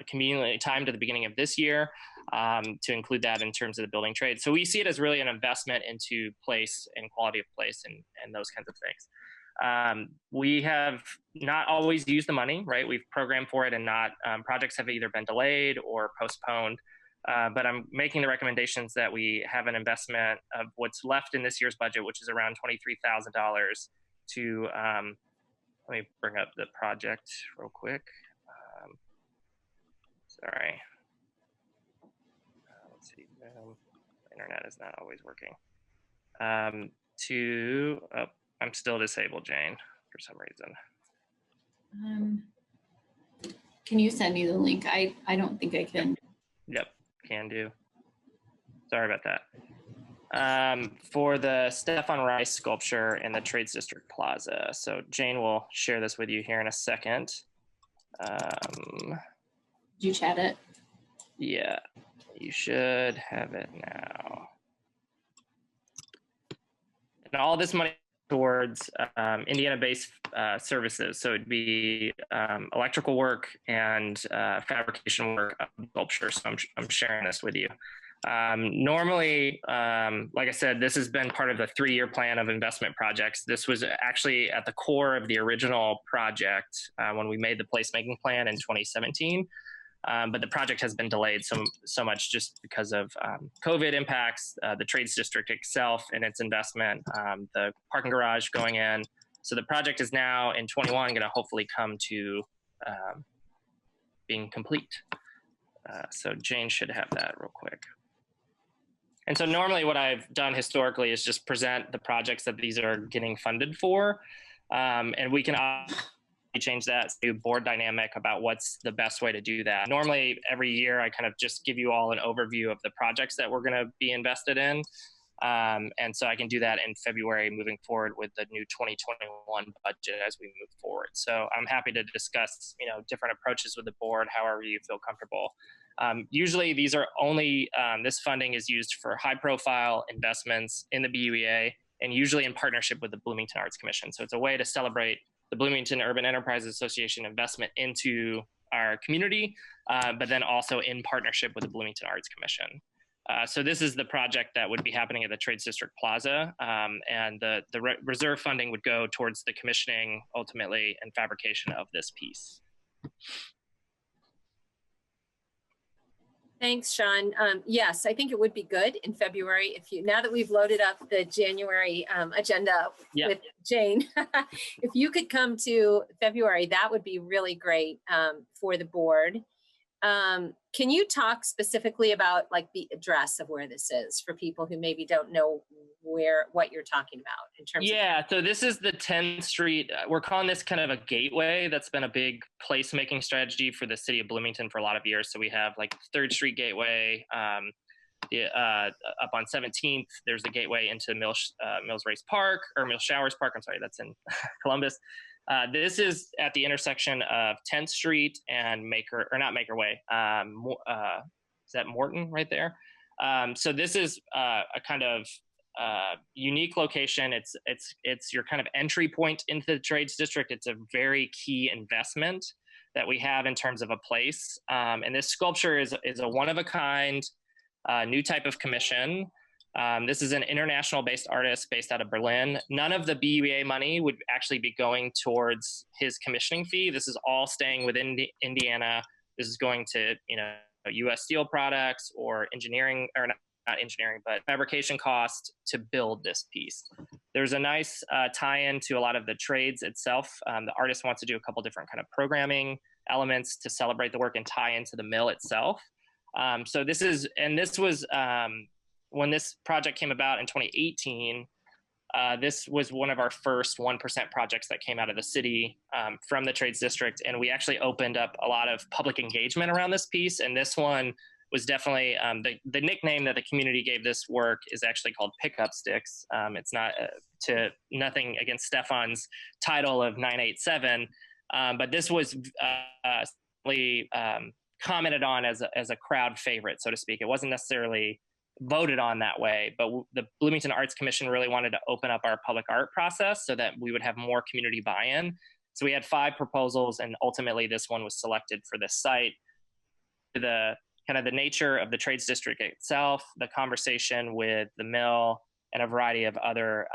conveniently timed at the beginning of this year to include that in terms of the building trade. So we see it as really an investment into place and quality of place and those kinds of things. We have not always used the money, right? We've programmed for it and not, projects have either been delayed or postponed. But I'm making the recommendations that we have an investment of what's left in this year's budget, which is around $23,000 to, let me bring up the project real quick. Sorry. Let's see, internet is not always working. I'm still disabled, Jane, for some reason. Can you send me the link? I don't think I can. Yep, can do. Sorry about that. For the Stefan Rice sculpture in the Trades District Plaza. So Jane will share this with you here in a second. Did you chat it? Yeah, you should have it now. And all this money towards Indiana-based services. So it'd be electrical work and fabrication work of sculpture. So I'm sharing this with you. Normally, like I said, this has been part of the 3-year plan of investment projects. This was actually at the core of the original project when we made the placemaking plan in 2017. But the project has been delayed so much just because of COVID impacts, the trades district itself and its investment, the parking garage going in. So the project is now in 21 going to hopefully come to being complete. So Jane should have that real quick. And so normally what I've done historically is just present the projects that these are getting funded for. And we can change that to board dynamic about what's the best way to do that. Normally every year I kind of just give you all an overview of the projects that we're going to be invested in. And so I can do that in February moving forward with the new 2021 budget as we move forward. So I'm happy to discuss, different approaches with the board, however you feel comfortable. Usually these are only, this funding is used for high profile investments in the BUEA and usually in partnership with the Bloomington Arts Commission. So it's a way to celebrate the Bloomington Urban Enterprises Association investment into our community, but then also in partnership with the Bloomington Arts Commission. So this is the project that would be happening at the Trades District Plaza, and the reserve funding would go towards the commissioning ultimately and fabrication of this piece. Thanks, Sean. Yes, I think it would be good in February now that we've loaded up the January agenda with Jane, if you could come to February, that would be really great for the board. Can you talk specifically about like the address of where this is for people who maybe don't know what you're talking about in terms of? So this is the 10th Street. We're calling this kind of a gateway. That's been a big placemaking strategy for the city of Bloomington for a lot of years. So we have like 3rd Street Gateway, up on 17th, there's the gateway into Mills Showers Park. I'm sorry, that's in Columbus. This is at the intersection of 10th Street and not Maker Way. Is that Morton right there? So this is a kind of unique location. It's your kind of entry point into the trades district. It's a very key investment that we have in terms of a place. And this sculpture is a one of a kind, new type of commission. This is an international based artist based out of Berlin. None of the BUEA money would actually be going towards his commissioning fee. This is all staying within Indiana. This is going to, U.S. steel products or engineering, or not engineering, but fabrication cost to build this piece. There's a nice tie-in to a lot of the trades itself. The artist wants to do a couple different kind of programming elements to celebrate the work and tie into the mill itself. So this was, when this project came about in 2018, this was one of our first 1% projects that came out of the city from the trades district. And we actually opened up a lot of public engagement around this piece. And this one was definitely, the nickname that the community gave this work is actually called Pickup Sticks. It's not nothing against Stefan's title of 987, but this was commented on as a crowd favorite, so to speak. It wasn't necessarily voted on that way, but the Bloomington Arts Commission really wanted to open up our public art process so that we would have more community buy-in. So we had 5 proposals, and ultimately this one was selected for this site. The kind of the nature of the trades district itself, the conversation with the mill, and a variety of other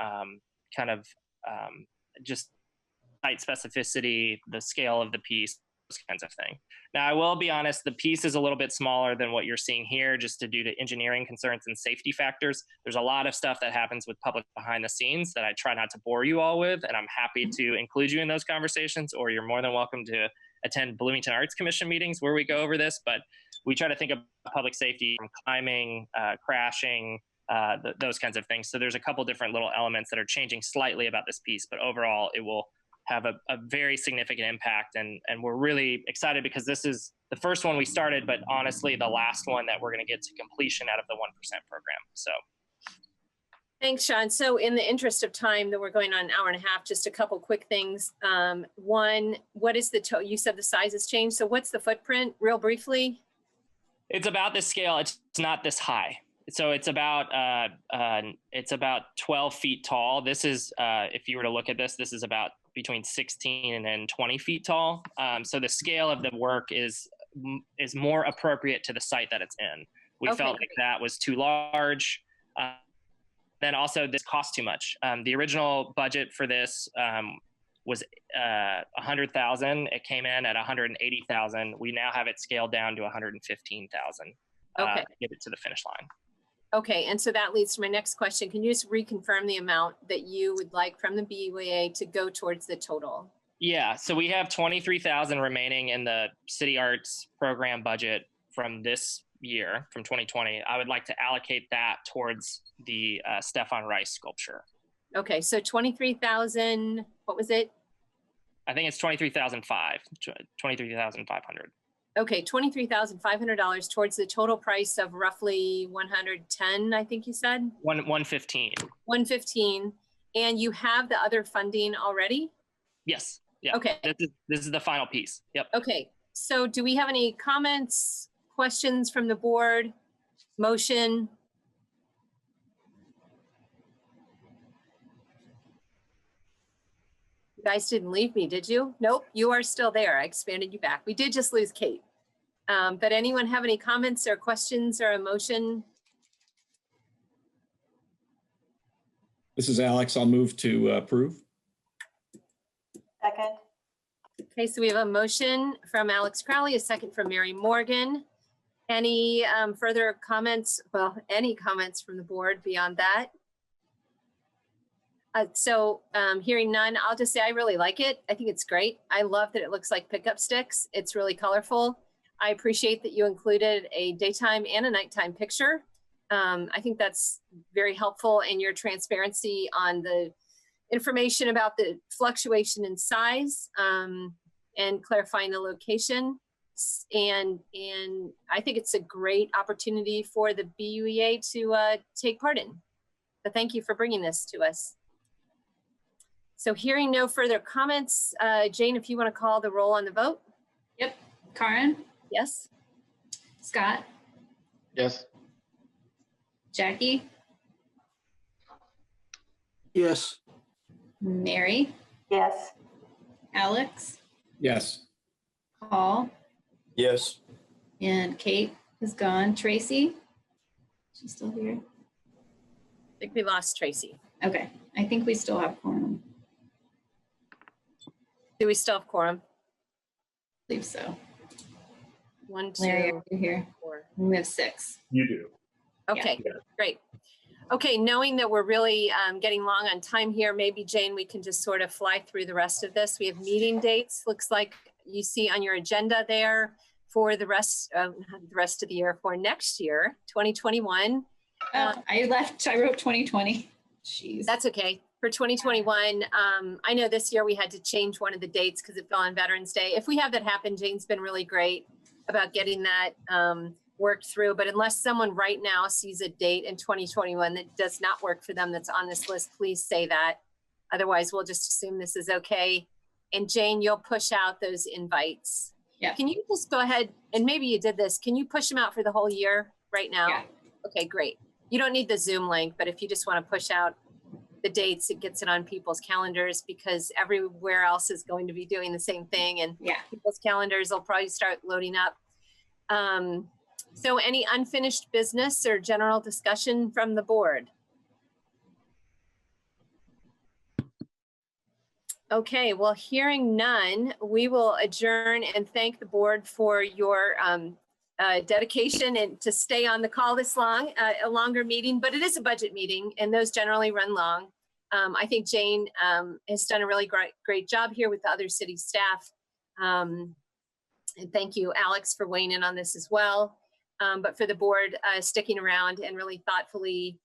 just site specificity, the scale of the piece, those kinds of things. Now, I will be honest, the piece is a little bit smaller than what you're seeing here, just due to engineering concerns and safety factors. There's a lot of stuff that happens with public behind the scenes that I try not to bore you all with, and I'm happy to include you in those conversations, or you're more than welcome to attend Bloomington Arts Commission meetings where we go over this, but we try to think of public safety from climbing, crashing, those kinds of things. So there's a couple different little elements that are changing slightly about this piece, but overall it will have a very significant impact. And we're really excited because this is the first one we started, but honestly, the last one that we're going to get to completion out of the 1% program. So. Thanks, Sean. So in the interest of time, that we're going on an hour and a half, just a couple quick things. One, what is you said the size has changed. So what's the footprint real briefly? It's about this scale. It's not this high. So it's about 12 feet tall. This is, if you were to look at this, this is about between 16 and 20 feet tall. So the scale of the work is more appropriate to the site that it's in. We felt like that was too large. Then also this costs too much. The original budget for this was $100,000. It came in at $180,000. We now have it scaled down to $115,000 to get it to the finish line. Okay, and so that leads to my next question. Can you just reconfirm the amount that you would like from the BUA to go towards the total? Yeah, so we have $23,000 remaining in the City Arts program budget from this year, from 2020. I would like to allocate that towards the Stefan Rice sculpture. Okay, so 23,000, what was it? I think it's 23,500. Okay, $23,500 towards the total price of roughly 110, I think you said? 115. 115. And you have the other funding already? Yes. Yeah. Okay. This is the final piece. Yep. Okay. So do we have any comments, questions from the board? Motion? You guys didn't leave me, did you? Nope, you are still there. I expanded you back. We did just lose Kate. But anyone have any comments or questions or a motion? This is Alex. I'll move to approve. Second. Okay, so we have a motion from Alex Crowley, a second from Mary Morgan. Any further comments? Well, any comments from the board beyond that? Hearing none, I'll just say I really like it. I think it's great. I love that it looks like pickup sticks. It's really colorful. I appreciate that you included a daytime and a nighttime picture. I think that's very helpful in your transparency on the information about the fluctuation in size and clarifying the location. And I think it's a great opportunity for the BUEA to take part in. So thank you for bringing this to us. So hearing no further comments, Jane, if you want to call the roll on the vote. Yep. Karen? Yes. Scott? Yes. Jackie? Yes. Mary? Yes. Alex? Yes. Paul? Yes. And Kate is gone. Tracy? She's still here? I think we lost Tracy. Okay. I think we still have quorum. Do we still have quorum? I believe so. 1, 2, Larry, are you here? 4. We have 6. You do. Okay, Yeah. great. Okay, knowing that we're really getting long on time here, maybe Jane, we can just sort of fly through the rest of this. We have meeting dates. Looks like you see on your agenda there for the rest of the year for next year, 2021. Oh, I wrote 2020. Jeez. That's okay. For 2021, I know this year we had to change one of the dates because it fell on Veterans Day. If we have that happen, Jane's been really great about getting that worked through. But unless someone right now sees a date in 2021 that does not work for them that's on this list, please say that. Otherwise, we'll just assume this is okay. And Jane, you'll push out those invites. Yeah. Can you just go ahead, and maybe you did this, can you push them out for the whole year right now? Yeah. Okay, great. You don't need the Zoom link, but if you just want to push out the dates, it gets it on people's calendars because everywhere else is going to be doing the same thing, and people's calendars will probably start loading up. So any unfinished business or general discussion from the board? Okay, well, hearing none, we will adjourn and thank the board for your dedication and to stay on the call this long, a longer meeting, but it is a budget meeting and those generally run long. I think Jane has done a really great job here with the other city staff. And thank you, Alex, for weighing in on this as well. But for the board sticking around and really thoughtfully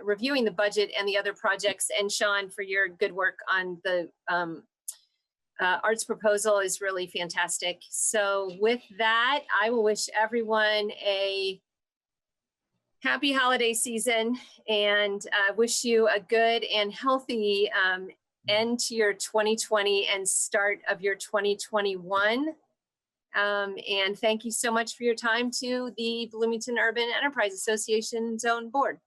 reviewing the budget and the other projects, and Sean, for your good work on the arts proposal is really fantastic. So with that, I will wish everyone a happy holiday season and wish you a good and healthy end to your 2020 and start of your 2021. And thank you so much for your time to the Bloomington Urban Enterprise Association Zone Board.